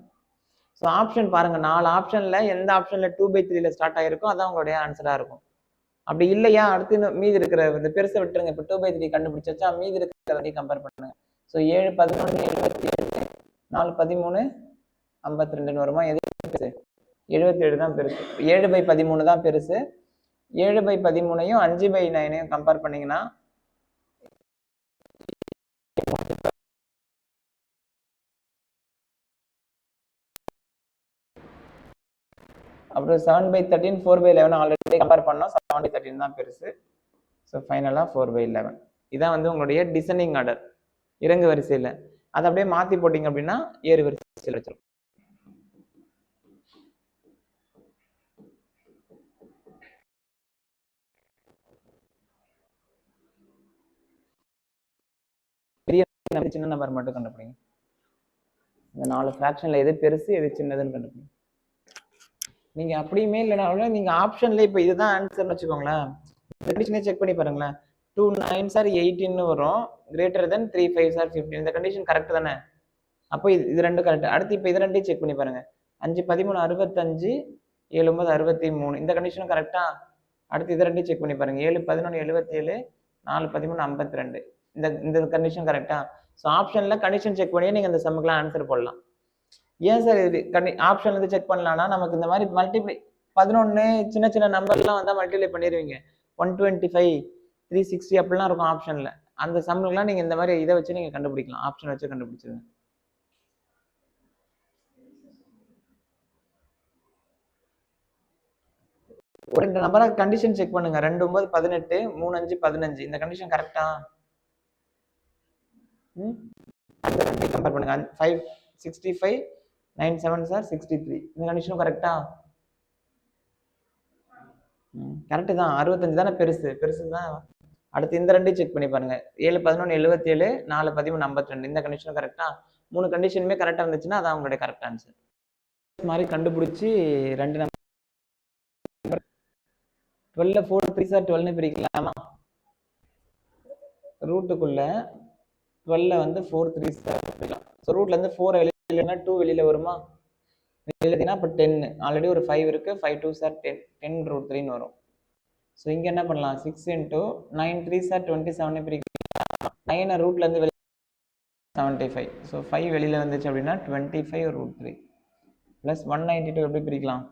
ஸோ ஆப்ஷன் பாருங்க, 4 ஆப்ஷன்ல எந்த ஆப்ஷன்ல 2/3ல ஸ்டார்ட் ஆகிருக்கோ அதான் உங்களுடைய ஆன்சராக இருக்கும். அப்படி இல்லையா, அடுத்து மீதி இருக்கிற இந்த பெருசை விட்டுருங்க. இப்போ 2/3 கண்டுபிடிச்சா மீதி இருக்கிறதையும் கம்பேர் பண்ணுங்க. ஸோ 7 11 77, 4 13 52 வருமா? எது பெருசு? 77 தான் பெருசு. 7/13 தான் பெருசு. 7/13ஐயும் 5/9ஐயும் கம்பேர் பண்ணீங்கன்னா அப்புறம் 7/13 4/11 ஆல்ரெடி கம்பேர் பண்ணோம். 7/13 தான் பெருசு. ஸோ ஃபைனலாக 4/11. இதான் வந்து உங்களுடைய டிசெண்டிங் ஆர்டர், இறங்கு வரிசையில். அதை அப்படியே மாற்றி போட்டிங்க அப்படின்னா ஏறு வரிசையில் வச்சிடும். பெரிய சின்ன நம்பர் மட்டும் கண்டுபிடிங்க. இந்த 4 ஃப்ராக்ஷன்ல எது பெருசு எது சின்னதுன்னு கண்டுபிடிங்க. நீங்க அப்படியுமே இல்லைனாலும் நீங்க ஆப்ஷன்ல இப்போ இதுதான் ஆன்சர்னு வச்சுக்கோங்களேன், இந்த கண்டிஷனே செக் பண்ணி பாருங்களேன். 2 9s are 18 வரும், greater than 3 5s are 15. இந்த கண்டிஷன் கரெக்ட் தானே? அப்போ இது ரெண்டும் கரெக்ட். அடுத்து இப்போ இது ரெண்டையும் செக் பண்ணி பாருங்க. 5 13 65, 7 9 63. இந்த கண்டிஷனும் கரெக்டா? அடுத்து இது ரெண்டையும் செக் பண்ணி பாருங்க. 7 11 77, 4 13 52. இந்த கண்டிஷன் கரெக்டா? ஸோ ஆப்ஷன்ல கண்டிஷன் செக் பண்ணியே நீங்க இந்த சம்முக்குலாம் ஆன்சர் போடலாம். ஏன் சார் இது ஆப்ஷன்ல இருந்து செக் பண்ணலாம்னா, நமக்கு இந்த மாதிரி மல்டிப்ளை 11 சின்ன சின்ன நம்பர்லாம் வந்தா மல்டிப்ளை பண்ணிடுவீங்க. 125 360 அப்படிலாம் இருக்கும் ஆப்ஷன்ல. அந்த சம்முக்குலாம் நீங்க இந்த மாதிரி இதை வச்சு நீங்க கண்டுபிடிக்கலாம். ஆப்ஷன் வச்சு கண்டுபிடிச்சிருங்க. ஒரு 2 நம்பரா கண்டிஷன் செக் பண்ணுங்க. 2 9 18, 3 5 15. இந்த கண்டிஷன் கரெக்டா? கம்பேர் பண்ணுங்க. 5 65, 9 7s are 63. இந்த கண்டிஷனும் கரெக்டா? கரெக்ட் தான். 65 தானே பெருசு, பெருசு தான். அடுத்து இந்த ரெண்டையும் செக் பண்ணி பாருங்க. 7 11 77, 4 13 52. இந்த கண்டிஷனும் கரெக்டா? 3 கண்டிஷனுமே கரெக்டா இருந்துச்சுன்னா அதான் உங்களுடைய கரெக்ட் ஆன்சர். மாதிரி கண்டுபிடிச்சி 2 நம்பர் 12 4 3s are 12 பிரிக்கலாமா? ரூட்டுக்குள்ள 12 வந்து 4 3s பிரிக்கலாம். ஸோ ரூட்ல இருந்து 4 வெளியிலனா 2 வெளியில வருமா? வெளியிலனா அப்போ 10. ஆல்ரெடி ஒரு 5 இருக்கு. 5 2s are 10, 10√3ன்னு வரும். ஸோ இங்க என்ன பண்ணலாம்? 6 × 9 3s are 27 பிரிக்கலாம். 9 ரூட்ல இருந்து 75. ஸோ 5 வெளியில வந்துச்சு அப்படின்னா 25√3 ப்ளஸ் 192 எப்படி பிரிக்கலாம்?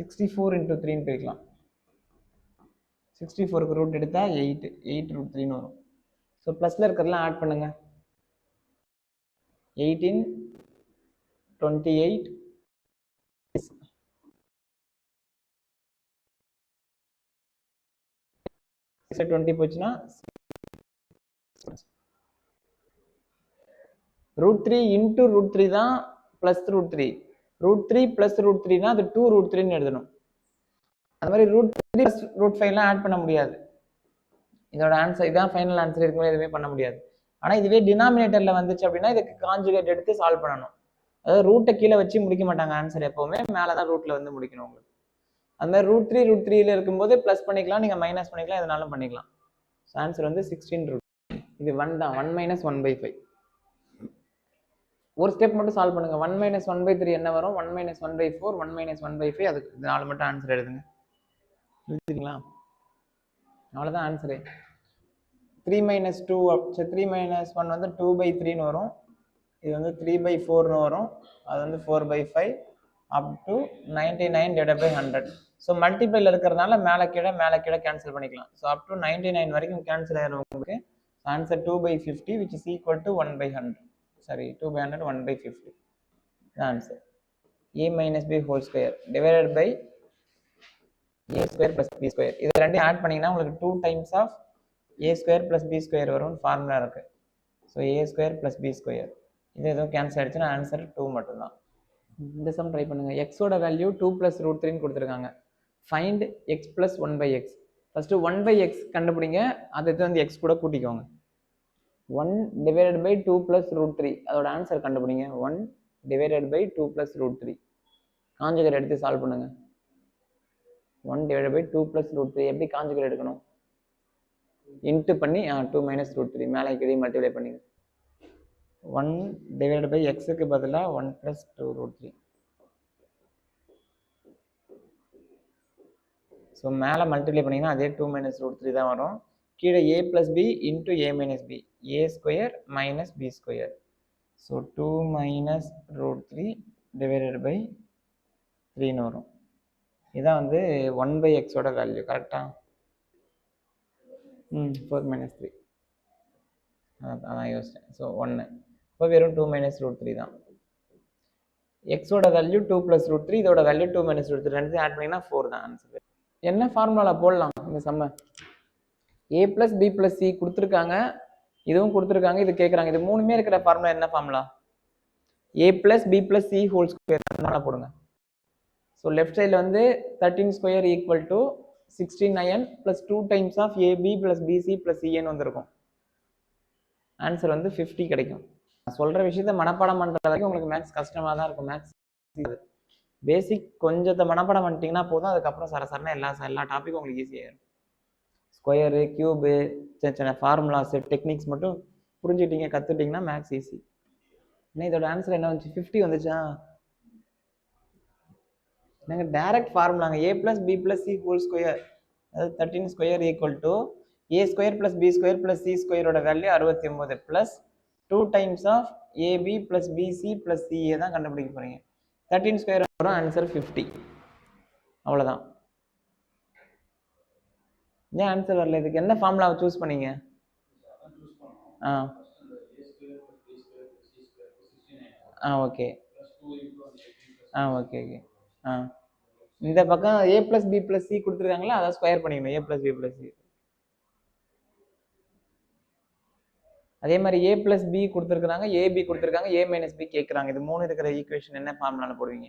(64 × 3ன்னு பிரிக்கலாம். 64க்கு ரூட் எடுத்தா 8, 8√3ன்னு வரும். ஸோ ப்ளஸ்ல இருக்கிறதெல்லாம் ஆட் பண்ணுங்க. 18 28 20 போச்சுன்னா √3 × √3 தான் ப்ளஸ் √3. √3 + √3னா அது 2√3ன்னு எழுதணும். அந்த மாதிரி √3 + √5லாம் ஆட் பண்ண முடியாது. இதோட ஆன்சர் இதான் ஃபைனல் ஆன்சர், இதுக்கு மேலே எதுவுமே பண்ண முடியாது. ஆனால் இதுவே டினாமினேட்டரில் வந்துச்சு அப்படின்னா இதுக்கு காஞ்சுகேட் எடுத்து சால்வ் பண்ணணும். அதாவது ரூட்டை கீழே வச்சு முடிக்க மாட்டாங்க ஆன்சர், எப்போவுமே மேலே தான் ரூட்டில் வந்து முடிக்கணும் உங்களுக்கு. அந்த மாதிரி ரூட் த்ரீல இருக்கும்போது ப்ளஸ் பண்ணிக்கலாம், நீங்கள் மைனஸ் பண்ணிக்கலாம், எதனாலும் பண்ணிக்கலாம். ஸோ ஆன்சர் வந்து 16 ரூட். இது 1 தான், 1 மைனஸ் 1/5. ஒரு ஸ்டெப் மட்டும் சால்வ் பண்ணுங்க. 1 மைனஸ் 1/3 என்ன வரும்? 1 மைனஸ் 1/4, 1 மைனஸ் 1/5. அதுக்கு 4 மட்டும் ஆன்சர் எழுதுங்க. எழுதிங்களா? அவ்வளோதான் ஆன்சரு. 3 மைனஸ் 2 3 மைனஸ் 1 வந்து 2/3ன்னு வரும். இது வந்து 3/4ன்னு வரும். அது வந்து 4/5 up to 99 divided by 100. So multiple இருக்கிறதுனால மேலே கீழே கேன்சல் பண்ணிக்கலாம். ஸோ அப் டு 99 வரைக்கும் கேன்சல் ஆகிடும் உங்களுக்கு. Answer 2/50 which is equal to 1/100. Sorry, 2/100 1/50. Answer a minus b whole square divided by a square plus b square. இது ரெண்டையும் ஆட் பண்ணீங்கன்னா உங்களுக்கு 2 times of a square plus b square வரும் formula இருக்கு. So a square plus b square இது எதுவும் cancel ஆயிடுச்சுன்னா answer 2 மட்டும்தான். இந்த சம் ட்ரை பண்ணுங்க. எக்ஸோட வேல்யூ 2 + √3ன்னு கொடுத்துருக்காங்க. Find X plus 1/x. First 1/x கண்டுபிடிங்க, அதை வந்து எக்ஸ் கூட கூட்டிக்கோங்க. 1 divided by 2 + √3 அதோட ஆன்சர் கண்டுபிடிங்க. 1 divided by 2 + √3 காஞ்சுகேட் எடுத்து சால்வ் பண்ணுங்க. 1 divided by 2 + √3 எப்படி காஞ்சுகேட் எடுக்கணும்? இன்ட்டு பண்ணி 2 மைனஸ் √3 மேலே கீழே மல்டிப்ளை பண்ணிங்க. 1 divided by எக்ஸுக்கு பதிலாக 1 + 2√3. ஸோ மேலே மல்டிப்ளை பண்ணிங்கன்னா அதே 2 மைனஸ் √3 தான் வரும். கீழே a + b into a minus b, a square minus b square. So 2 minus √3 divided by 3ன்னு வரும். இதான் வந்து 1/xோட வேல்யூ. கரெக்டா? 4 மைனஸ் 3 அதான் யோசிச்சேன். ஸோ 1 இப்போ வெறும் 2 மைனஸ் √3 தான். எக்ஸோட வேல்யூ 2 + √3, இதோட வேல்யூ 2 மைனஸ் √3. ரெண்டு ஆட் பண்ணிங்கன்னா 4 தான் ஆன்சர். என்ன ஃபார்முலா போடலாம் இந்த சம்ம? a + b + c கொடுத்துருக்காங்க, இதுவும் கொடுத்துருக்காங்க, இது கேட்குறாங்க. இது மூணுமே இருக்கிற ஃபார்முலா என்ன formula? a + b + c whole square அதனால போடுங்க. ஸோ லெஃப்ட் சைடில் வந்து 13 square equal to 69 + 2 times of ab + bc + cன்னு வந்திருக்கும். ஆன்சர் வந்து 50 கிடைக்கும். சொல்கிற விஷயத்த மனப்பாடம் பண்ணுற வரைக்கும் உங்களுக்கு மேக்ஸ் கஷ்டமாக தான் இருக்கும். மேக்ஸ் பேசிக் கொஞ்சத்தை மனப்பாடம் பண்ணிட்டீங்கன்னா போதும், அதுக்கப்புறம் சரசரன எல்லா டாப்பிக்கும் உங்களுக்கு ஈஸியாகிடும். ஸ்கொயரு, கியூபு, சின்ன சின்ன ஃபார்முலாஸு, டெக்னிக்ஸ் மட்டும் புரிஞ்சுக்கிட்டீங்க, கற்றுட்டிங்கன்னா மேக்ஸ் ஈஸி. இன்னும் இதோட ஆன்சர் என்ன வந்துச்சு? 50 வந்துச்சா? நாங்கள் டைரக்ட் ஃபார்முலாங்க. a + b + c whole square, அதாவது 13 square equal to a square + b square + c ஸ்கொயரோட value 69 plus 2 times of ab + bc + ca தான் கண்டுபிடிக்க போகிறீங்க. 13 ஸ்கொயர் வரும், ஆன்சர் 50. அவ்வளோதான். ஏன் ஆன்சர் வரல? இதுக்கு என்ன ஃபார்முலாவை சூஸ் பண்ணீங்க? Okay okay okay. இந்த பக்கம் a + b + c கொடுத்துருக்காங்களா, அதை ஸ்கொயர் பண்ணிக்கணும். a + b + c. அதே மாதிரி a + b கொடுத்துருக்காங்க, ab கொடுத்துருக்காங்க, a - b கேட்குறாங்க. இது மூணு இருக்கிற ஈக்குவேஷன் என்ன ஃபார்முலால போடுவீங்க?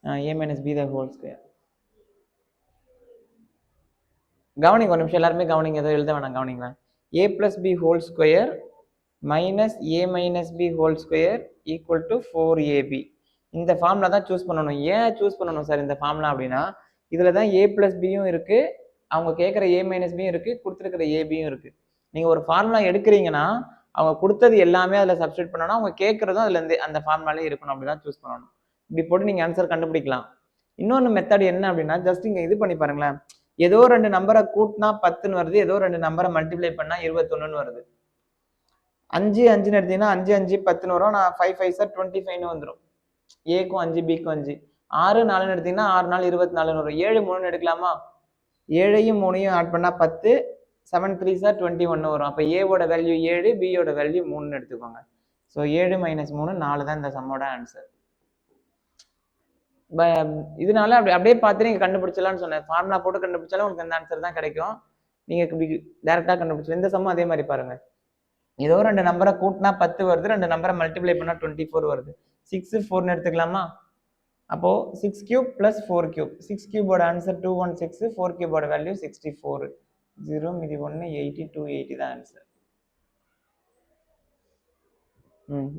a - b the whole square. கவனிங்க ஒரு நிமிஷம், எல்லாருமே கவனிங்க, ஏதோ எழுத வேணாம், கவனிங்களா. a + b whole square minus a - b whole square equal to 4ab. இந்த ஃபார்முலா தான் சூஸ் பண்ணணும். ஏன் சூஸ் பண்ணணும் சார் இந்த ஃபார்முலா அப்படின்னா, இதில் தான் a + bயும் இருக்குது, அவங்க கேட்குற a - bயும் இருக்குது, கொடுத்துருக்கிற abயும் இருக்குது. நீங்கள் ஒரு ஃபார்முலா எடுக்கிறீங்கன்னா அவங்க கொடுத்தது எல்லாமே அதில் சப்ஸ்டியூட் பண்ணணும், அவங்க கேட்குறதும் அதுலேருந்து அந்த ஃபார்முலாலே இருக்கணும். அப்படி தான் சூஸ் பண்ணணும். இப்படி போட்டு நீங்கள் ஆன்சர் கண்டுபிடிக்கலாம். இன்னொன்று மெத்தட் என்ன அப்படின்னா, ஜஸ்ட் இங்கே இது பண்ணி பாருங்களேன். ஏதோ 2 நம்பரை கூட்டினா 10ன்னு வருது, ஏதோ 2 நம்பரை மல்டிப்ளை பண்ணால் 21ன்னு வருது. 5 5ன்னு எடுத்தீங்கன்னா 5 5 10ன்னு வரும். நான் 5 5 சார் 25ன்னு வந்துடும். ஏக்கும் 5 பிக்கும் 5. 6 4ன்னு எடுத்தீங்கன்னா 6 4 24ன்னு வரும். 7 3ன்னு எடுக்கலாமா? 7ஐயும் 3ஐயும் ஆட் பண்ணால் 10, 7 3 சார் 21 வரும். அப்போ ஏவோட வேல்யூ 7, பியோட வேல்யூ 3ன்னு எடுத்துக்கோங்க. ஸோ 7 - 3 4 தான் இந்த சம்மோட ஆன்சர். இதனால அப்படியே பார்த்து நீங்கள் கண்டுபிடிச்சலான்னு சொன்னேன். ஃபார்முலா போட்டு கண்டுபிடிச்சாலும் உங்களுக்கு அந்த ஆன்சர் தான் கிடைக்கும். நீங்கள் டேரெக்டாக கண்டுபிடிச்சலாம். இந்த சம்மம் அதே மாதிரி பாருங்க. ஏதோ 2 நம்பரை கூட்டினா 10 வருது, 2 நம்பரை மல்டிப்ளை பண்ணால் 24 வருது. 6 4ன்னு எடுத்துக்கலாமா? அப்போ 6 cube plus 4 cube. 6 cube ஓட ஆன்சர் 216, 4 cube ஓட வேல்யூ 64. 0 மீதி 1 80, 280 தான் ஆன்சர்.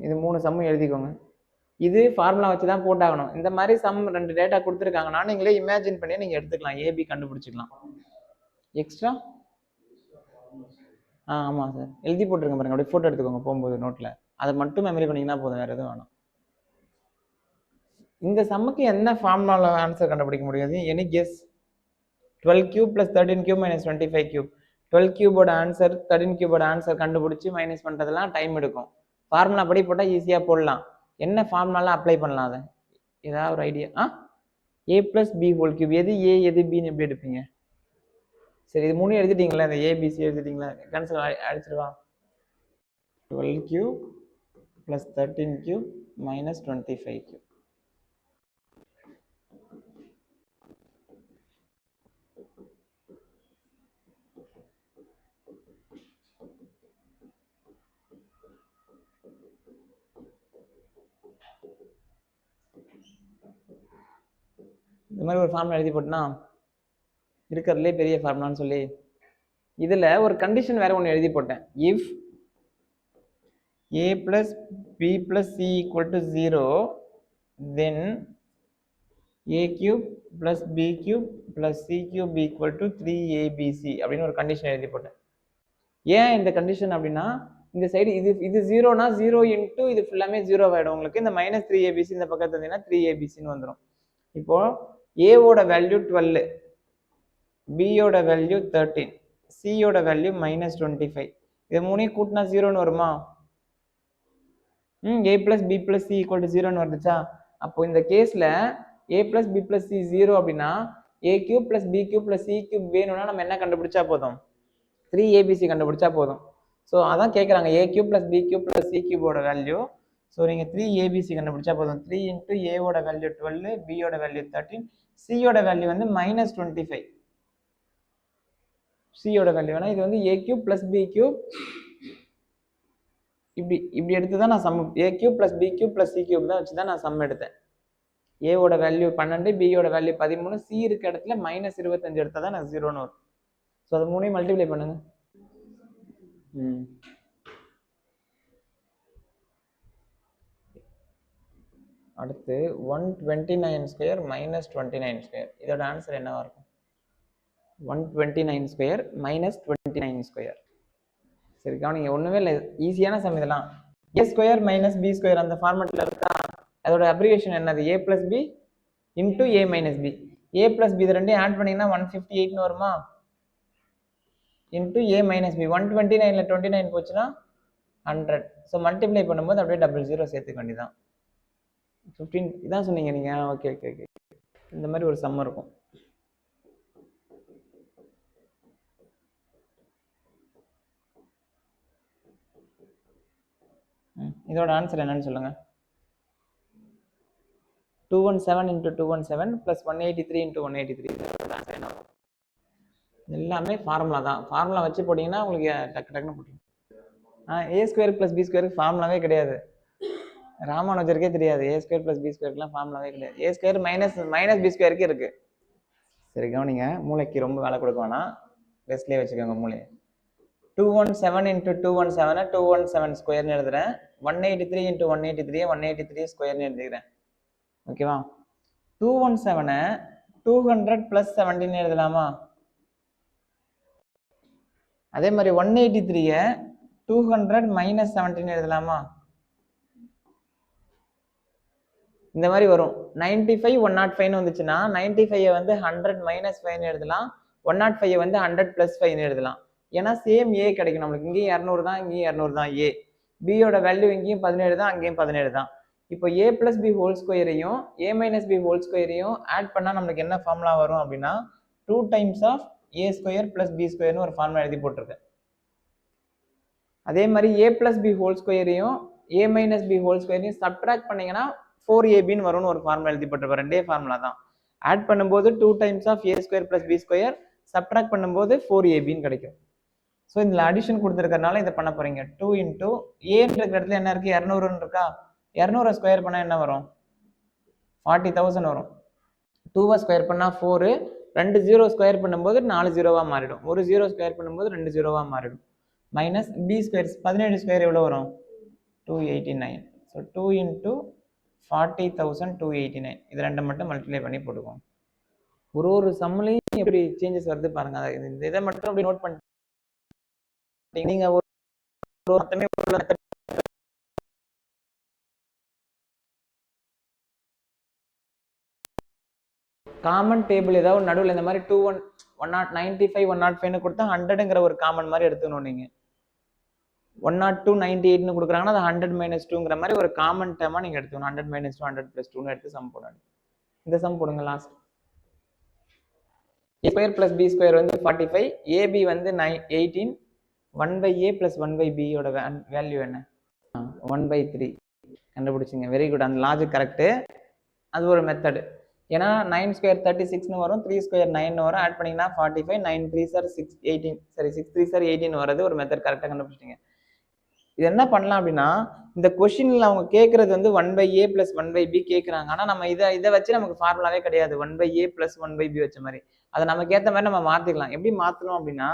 இது 3 சம்மும் எழுதிக்கோங்க. இது ஃபார்முலா வச்சு தான் போட்டாகணும். இந்த மாதிரி சம் 2 டேட்டா கொடுத்துருக்காங்கன்னா நீங்களே இமேஜின் பண்ணி நீங்க எடுத்துக்கலாம், ஏபி கண்டுபிடிச்சிக்கலாம். எக்ஸ்ட்ரா ஆமாம் சார், எழுதி போட்டுருங்க பாருங்க, அப்படியே ஃபோட்டோ எடுத்துக்கோங்க போகும்போது நோட்டில். அதை மட்டும் மெமரி பண்ணிங்கன்னா போதும், வேறு எதுவும் வேணும். இந்த சம்முக்கு என்ன ஃபார்முலாவில் ஆன்சர் கண்டுபிடிக்க முடியாது? Any guess? 12 cube plus 13 cube minus 25 cube. 12 cube answer 13 cube answer கண்டுபிடிச்சி மைனஸ் பண்ணுறதுலாம் டைம் எடுக்கும். ஃபார்முலா படி போட்டால் ஈஸியாக போடலாம். என்ன ஃபார்முலாலாம் அப்ளை பண்ணலாம்? அதை ஏதாவது ஒரு ஐடியா? ஏ பிளஸ் பி ஹோல் கியூப். எது ஏ எது பின்னு எப்படி எடுப்பீங்க? சரி, இது 3 எழுதிட்டீங்களா? இந்த ABC எழுதிட்டீங்களா? Cancel அடிச்சிருவா. 12 cube plus 13 cube minus 25 cube. இந்த மாதிரி ஒரு ஃபார்முலா எழுதி போட்டுனா இருக்கிறதுலே பெரிய ஃபார்முலான்னு சொல்லி இதில் ஒரு கண்டிஷன் வேற ஒன்று எழுதி போட்டேன். If a plus b plus c equal to 0, then a cube plus b cube plus c cube equal to 3abc அப்படின்னு ஒரு கண்டிஷன் எழுதி போட்டேன். ஏன் இந்த கண்டிஷன் அப்படின்னா, இந்த சைடு இது 0னா 0 இன்ட்டு இது ஃபுல்லாமே 0 ஆகிடும் உங்களுக்கு. இந்த மைனஸ் 3abc இந்த பக்கத்தில் இருந்தீங்கன்னா 3abcன்னு வந்துடும். இப்போ ஏவோட வேல்யூ 12, பியோட வேல்யூ 13, சியோட வேல்யூ மைனஸ் 25. இது 3 கூட்டினா 0ன்னு வருமா? a plus b plus c equal to 0ன்னு வந்துச்சா? அப்போ இந்த கேஸில் a plus b plus c 0 அப்படின்னா a cube plus b cube plus c cube வேணும்னா நம்ம என்ன கண்டுபிடிச்சா போதும்? 3abc கண்டுபிடிச்சா போதும். ஸோ அதான் கேட்குறாங்க, a cube plus b cube plus c cube ஓட வேல்யூ. ஸோ நீங்கள் 3abc கண்டுபிடிச்சா போதும். 3 இன்ட்டு ஏவோட வேல்யூ 12, பியோட வேல்யூ 13, சியோட வேல்யூ வந்து மைனஸ் 25. சியோட வேல்யூ வேணா இது வந்து a cube plus b cube இப்படி எடுத்து தான் நான் some, a cube plus b cube plus c cube தான் வச்சு தான் நான் சம் எடுத்தேன். ஏவோட வேல்யூ 12, பியோட வேல்யூ 13, சி இருக்க இடத்துல மைனஸ் 25 எடுத்தால் தான் எனக்கு 0ன்னு வரும். ஸோ அது 3 மல்டிப்ளை பண்ணுங்க. அடுத்து 129 ஸ்கொயர் மைனஸ் 29 ஸ்கொயர். இதோட ஆன்சர் என்னவா இருக்கும்? 129 ஸ்கொயர் மைனஸ் 29 ஸ்கொயர். சரி கவனிங்க, ஒன்றுமே இல்லை, ஈஸியான சம் இதெல்லாம். ஏ ஸ்கொயர் மைனஸ் பி ஸ்கொயர் அந்த ஃபார்மெட்டில் இருக்கா? அதோட அப்ரிவேஷன் என்னது? ஏ plus B into A minus B. A plus B இது ரெண்டையும் ஆட் பண்ணிங்கன்னா 158ன்னு வருமா? Into A minus B. 129ல் 29 போச்சுன்னா 100. ஸோ மல்டிப்ளை பண்ணும்போது அப்படியே 00 சேர்த்துக்க வேண்டியதான். 15 இதான் சொன்னீங்க நீங்கள். ஓகே ஓகே ஓகே, இந்த மாதிரி ஒரு சம் இருக்கும். இதோட ஆன்சர் என்னன்னு சொல்லுங்க. 217 into 217 plus 183 into 183. இதோட ஆன்சர் என்ன வரும்? எல்லாமே ஃபார்முலா தான். ஃபார்முலா வச்சு போட்டிங்கன்னா உங்களுக்கு டக்கு டக்குன்னு போட்டிங்க. ஏ ஸ்கொயர் ப்ளஸ் பி ஸ்கொயருக்கு ஃபார்முலாவே கிடையாது. ராமானுஜருக்கே தெரியாது ஏ ஸ்கொயர் ப்ளஸ் பி ஸ்கொயருக்குலாம் ஃபார்முலாவே கிடையாது. ஏ ஸ்கொயர் மைனஸ் பி ஸ்கொயருக்கு இருக்கு. சரி கவனிங்க, மூளைக்கு ரொம்ப வேலை கொடுக்க வேணாம், ரெஸ்ட்லேயே வச்சுக்கோங்க மூளையை. 217 into 217 217 ஸ்கொயர்னு எழுதுறேன். 183 into 183 183 ஸ்கொயர்னு எழுதிக்கிறேன். ஓகேவா? 217 200 plus 17 எழுதலாமா? அதே மாதிரி 183 200 மைனஸ் 17 எழுதலாமா? இந்த மாதிரி வரும். 95 105 வந்துச்சுன்னா 95 வந்து 100 மைனஸ் 5 எழுதலாம், 105 வந்து 100 பிளஸ் 5 எழுதலாம். ஏன்னா சேம் ஏ கிடைக்கும் நம்மளுக்கு. இங்கேயும் 200 தான், இங்கேயும் 200 தான். ஏ பியோட வேல்யூ இங்கேயும் 17 தான், அங்கேயும் 17 தான். இப்போ ஏ பிளஸ் பி ஹோல் ஸ்கொயரையும் ஏ மைனஸ் பி ஹோல் ஸ்கொயரையும் ஆட் பண்ணால் நம்மளுக்கு என்ன ஃபார்முலா வரும் அப்படின்னா 2 times of A square plus B ஸ்கொயர்னு ஒரு ஃபார்முலா எழுதி போட்டிருக்கேன். அதே மாதிரி ஏ பிளஸ் பி ஹோல் ஸ்கொயரையும் ஏ மைனஸ் பி ஹோல் ஸ்கொயரையும் சப்ட்ராக்ட் பண்ணீங்கன்னா 4ab வரும்னு ஒரு ஃபார்முலா எழுதி போட்டிருப்பேன். ரெண்டே ஃபார்முலா தான். ஆட் பண்ணும்போது 2 times of A square plus B square, subtract பண்ணும்போது 4ab கிடைக்கும். ஸோ இதில் அடிஷன் கொடுத்துருக்கறனால இதை பண்ண போறீங்க. 2 இன்டூ ஏன்ற இடத்துல என்ன இருக்கு? 200 இருக்கா? 200 ஸ்கொயர் பண்ணால் என்ன வரும்? 40,000 வரும். 2 ஸ்கொயர் பண்ணா 4, 2 0 ஸ்கொயர் பண்ணும்போது 4 0வா மாறிடும். ஒரு 0 ஸ்கொயர் பண்ணும்போது 2 0வா மாறிடும். மைனஸ் பி ஸ்கொயர் 17 ஸ்கொயர் எவ்வளோ வரும்? 289. So 2 into 40,000 289. இது ரெண்டை மட்டும் மல்டிப்ளை பண்ணி போட்டுக்கோங்க. ஒரு சம்லையும் எப்படி சேஞ்சஸ் வருது பாருங்க. இந்த இதை மட்டும் அப்படி நோட் பண்ணிட்டீங்க. நீங்க மொத்தமே காமன் டேபிள் ஏதாவது நடுவில் இந்த மாதிரி 195 105 கொடுத்தா 100ங்கிற ஒரு காமன் மாதிரி எடுத்துக்கணும். நீங்க 102 98 கொடுக்குறாங்கன்னா அது 100 - 2ங்கிற மாதிரி ஒரு காமன் டேர்மா நீங்க எடுத்துக்கணும். 100 - 2 100 + 2 எடுத்து சம் போடணும். இந்த சம் போடுங்க. Last a square plus B square வந்து 45, ab வந்து 18, 1/a + 1/b யோட வேல்யூ என்ன? 1/3 கண்டுபிடிச்சிங்க. Very good. அந்த லாஜிக் கரெக்டு. அது ஒரு மெத்தடு. ஏன்னா 9 ஸ்கொயர் 36ன்னு வரும், 3 ஸ்கொயர் 9ன்னு வரும். ஆட் பண்ணிங்கன்னா 45, 9 3s are 6 18, சரி 6 3s are 18 வரது ஒரு மெத்தட் கரெக்டாக கண்டுபிடிச்சிங்க. இது என்ன பண்ணலாம் அப்படின்னா, இந்த கொஸ்டின்ல அவங்க கேட்கறது வந்து 1/a + 1/b கேட்குறாங்க. ஆனால் நம்ம இதை வச்சு நமக்கு ஃபார்முலாவே கிடையாது. 1/a + 1/b வச்ச மாதிரி அதை நமக்கு ஏற்ற மாதிரி நம்ம மாற்றிக்கலாம். எப்படி மாற்றணும் அப்படின்னா,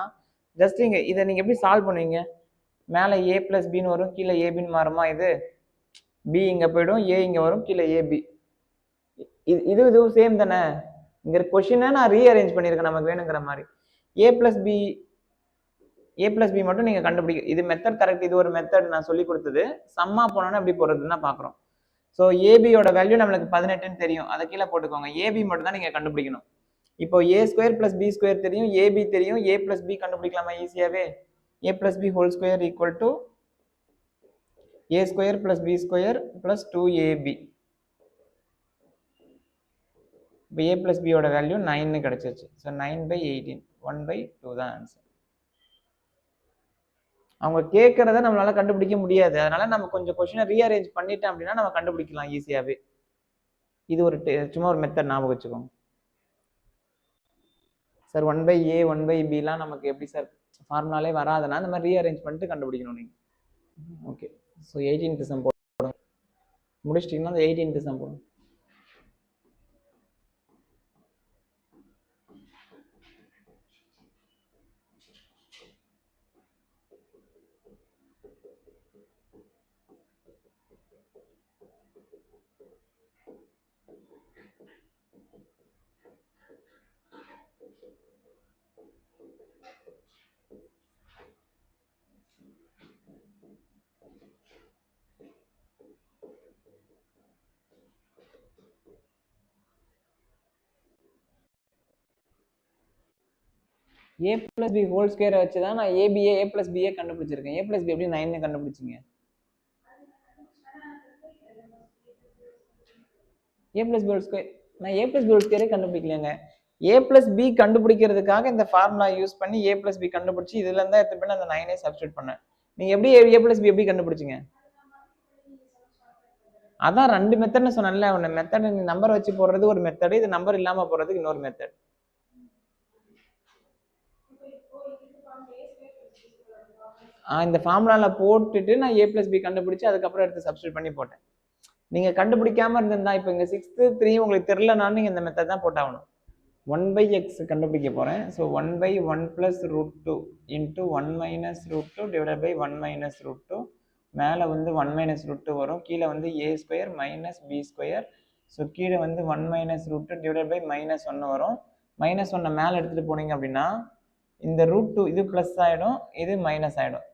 ஜஸ்ட் இதை நீங்கள் எப்படி சால்வ் பண்ணுவீங்க? மேலே a + bன்னு வரும், கீழே abன்னு மாறுமா? இது b இங்கே போயிடும், a இங்கே வரும், கீழே ab. இதுவும் சேம் தானே. இங்க கொஸ்டினை நான் ரீஅரேஞ்ச் பண்ணியிருக்கேன் நமக்கு வேணுங்கிற மாதிரி. a + b மட்டும் நீங்க கண்டுபிடிக்க. இது மெத்தட் கரெக்ட். இது ஒரு மெத்தட் நான் சொல்லி கொடுத்தது. சம்மா போனோன்னா எப்படி போடுறதுன்னு தான் பார்க்குறோம். ஸோ ஏபியோட வேல்யூ நம்மளுக்கு 18ன்னு தெரியும். அதை கீழே போட்டுக்கோங்க. ஏபி மட்டும் தான் நீங்க கண்டுபிடிக்கணும். இப்போ a ஸ்கொயர் + b ஸ்கொயர் தெரியும், ab தெரியும், a + b கண்டுபிடிக்கலாமா ஈஸியாவே? a + b whole square equal to a square + b square + 2ab. இப்போ a + b யோட வேல்யூ 9ன்னு கிடைச்சிருச்சு. ஸோ 9/18, 1/2 தான் ஆன்சர். அவங்க கேட்கறத நம்மளால கண்டுபிடிக்க முடியாது. அதனால நம்ம கொஞ்சம் கொஸ்டினை ரீஅரேஞ்ச் பண்ணிட்டோம் அப்படின்னா நம்ம கண்டுபிடிக்கலாம் ஈஸியாவே. இது ஒரு சும்மா ஒரு மெத்தட் ஞாபகம் வச்சுக்கோங்க சார். 1/a 1/bலாம் நமக்கு எப்படி சார் ஃபார்முலாலே வராதுன்னா இந்த மாதிரி ரீஅரேஞ்ச் பண்ணிட்டு கண்டுபிடிக்கணும் நீங்க. ஓகே. ஸோ 18th சம் போடுங்க. முடிச்சிட்டிங்கன்னா அந்த 18th சம் போடுங்க. a + b ஹோல் ஸ்கொயரை வச்சு தான் நான் a + b கண்டுபிடிச்சிருக்கேன். a + b எப்படி 9ன்னு கண்டுபிடிச்சிங்க? a + b ஹோல் ஸ்கொயர் நான் a + b ஹோல் ஸ்கொயரே கண்டுபிடிக்கலங்க. a + b கண்டுபிடிக்கிறதுக்காக இந்த ஃபார்முலா யூஸ் பண்ணி a + b கண்டுபிடிச்சி இதுல இருந்தா எடுத்து பண்ணி அந்த 9ஐ சப்ஸ்டிட்யூட் பண்ணேன். நீங்க எப்படி a + b எப்படி கண்டுபிடிச்சிங்க? அதான் ரெண்டு மெத்தட்னு சொன்னேன்ல. ஒன்று மெத்தட் நம்பர் வச்சு போடுறது ஒரு மெத்தட், இது நம்பர் இல்லாம போடுறதுக்கு இன்னொரு மெத்தட். இந்த ஃபார்முலால போட்டுட்டு நான் a + b கண்டுபிடிச்சு அதுக்கப்புறம் எடுத்து சப்ஸ்டிட்யூட் பண்ணி போட்டேன். நீங்க கண்டுபிடிக்காம இருந்திருந்தா இப்போ இங்க 6th 3 உங்களுக்கு தெரியலனாலும் நீங்க இந்த மெத்தட் தான் போட்டாகணும். 1/x கண்டுபிடிக்க போறேன். So 1/1 + √2 into 1 - √2 divided by 1 - √2. மேலே வந்து 1 - √2 வரும், கீழே வந்து a square minus b square. So கீழே வந்து 1 - √2 டிவைடட் பை -1 வரும். -1 மேலே எடுத்துகிட்டு போனீங்க அப்படின்னா இந்த √2 இது ப்ளஸ் ஆகிடும், இது மைனஸ் ஆகிடும்.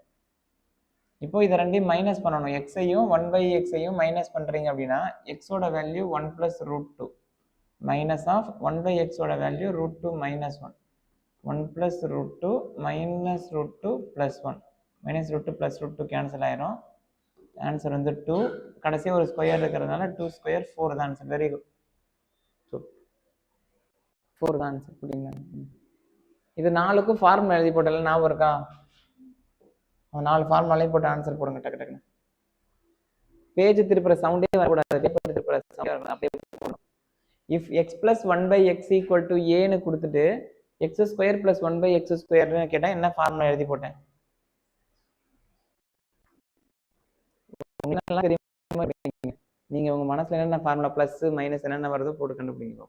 இப்போ இதை ரெண்டையும் மைனஸ் பண்ணணும். எக்ஸையும் 1/x-ஐயும் மைனஸ் பண்ணுறீங்க அப்படின்னா எக்ஸோட value 1 + √2 minus of 1/x-ஓட value √2 - 1. 1 + √2 - √2 + 1. -√2 + √2 cancel ஆயிரும். ஆன்சர் வந்து 2. கடைசி ஒரு ஸ்கொயர் இருக்கிறதுனால 2 ஸ்கொயர் 4 தான் ஆன்சர். Very good. 4 தான் ஆன்சர். புரியுங்களா? இது 4க்கும் ஃபார்முலா எழுதி போட்டல ஞாபகம் இருக்கா? 4 ஃபார்முலாலையும் போட்டு ஆன்சர் போடுங்க டக்கு டக்குன்னு. பேஜ் திருப்புற சவுண்டே வரக்கூடாது. பேப்பர் திருப்புற சவுண்டே வரக்கூடாது. அப்படியே போடணும். இஃப் x + 1/x = a-ன்னு கொடுத்துட்டு x² + 1/x² கேட்டா என்ன ஃபார்முலா எழுதி போட்டேன்? உங்களுக்கு தெரியுமா? நீங்க உங்க மனசுல என்னென்ன ஃபார்முலா பிளஸ் மைனஸ் என்னென்ன வருதோ போட்டு கண்டுபிடிங்க.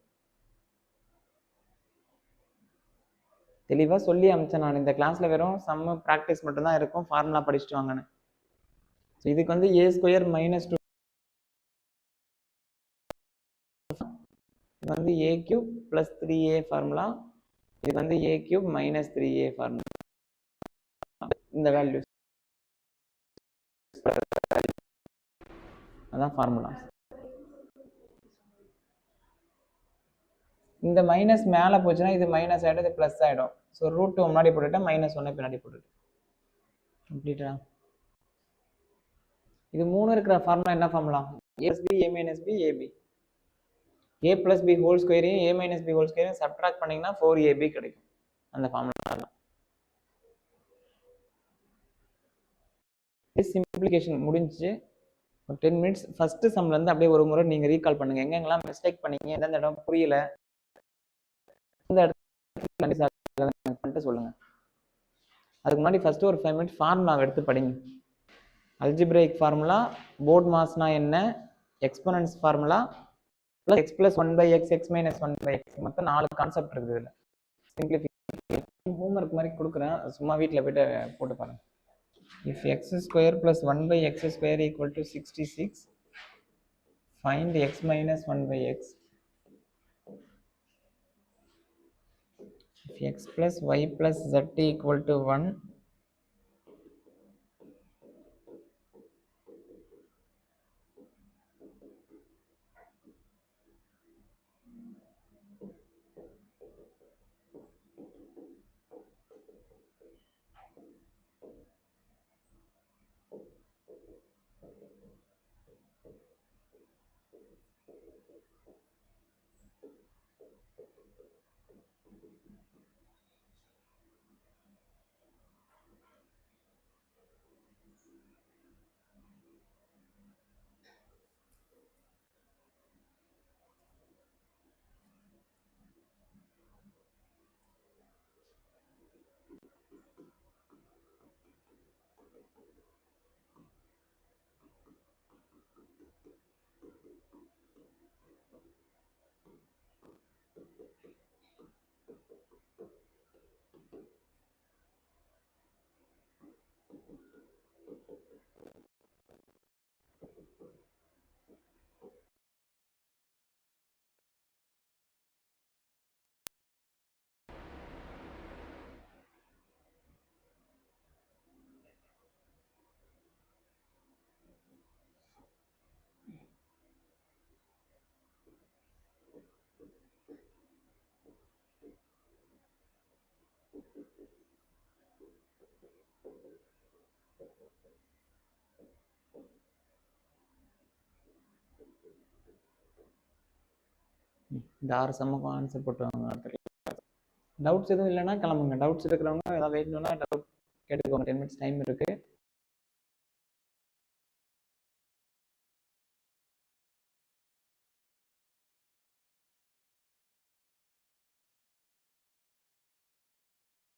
தெளிவா சொல்லி அமிச்சேன் நான். இந்த கிளாஸ்ல வெறும் சம்மு ப்ராக்டிஸ் மட்டும் தான் இருக்கும், ஃபார்முலா படிச்சுட்டு வாங்கன்னு. இதுக்கு வந்து ஏ ஸ்கொயர் மைனஸ் 2 வந்து a cube plus 3a formula. இது வந்து a cube minus 3a formula. இந்த வேல்யூ அதான் ஃபார்முலா. இந்த மைனஸ் மேலே போச்சுன்னா இது மைனஸ் ஆகிடும், இது ப்ளஸ் ஆகிடும். ஸோ ரூட் 2 முன்னாடி போட்டுட்டேன், மைனஸ் 1 பின்னாடி போட்டுட்டேன். கம்ப்ளீட்டா? இது 3 இருக்கிற ஃபார்முலா என்ன formula? a plus b a minus b ab. a plus b whole ஸ்கொயரையும் a minus b ஹோல் ஸ்கொயரையும் சப்ட்ராக்ட் பண்ணிங்கன்னா 4ab கிடைக்கும். அந்த ஃபார்முலா தான். சிம்பிளிஃபிகேஷன் முடிஞ்சிச்சு. ஒரு 10 மினிட்ஸ் ஃபர்ஸ்ட் சம்லேருந்து அப்படியே ஒரு முறை நீங்கள் ரீகால் பண்ணுங்க. எங்கெங்கெல்லாம் மிஸ்டேக் பண்ணீங்க, எந்தெந்த இடம் புரியல, இந்த இடத்துல பண்ணிட்டு சொல்லுங்க. அதுக்கு முன்னாடி ஃபர்ஸ்ட் ஒரு 5 மினிட்ஸ் ஃபார்முலாவை எடுத்து படிங்க. அல்ஜிப்ரைக் ஃபார்முலா, போர்ட் மாஸ்னா என்ன, exponents formula, plus X plus 1/x, X minus 1/x, மொத்தம் 4 கான்செப்ட் இருக்குது இதில். சிம்பிளிஃபிகேஷன் ஹோம்ஒர்க் மாதிரி கொடுக்குறேன், சும்மா வீட்டில் போய்ட்டு போட்டு பாருங்க. If x square plus 1/x square equal to 66, find x minus 1/x. If x plus y plus z equal to 1, இந்த 6 சம்முக்கும் ஆன்சர் போட்டுவாங்க. டவுட்ஸ் எதுவும் இல்லைன்னா கிளம்புங்க. டவுட்ஸ் இருக்கிறவங்க ஏதாவது வெயிட் பண்ணால் டவுட் கேட்டுக்கோங்க. 10 மினிட்ஸ் டைம் இருக்குது.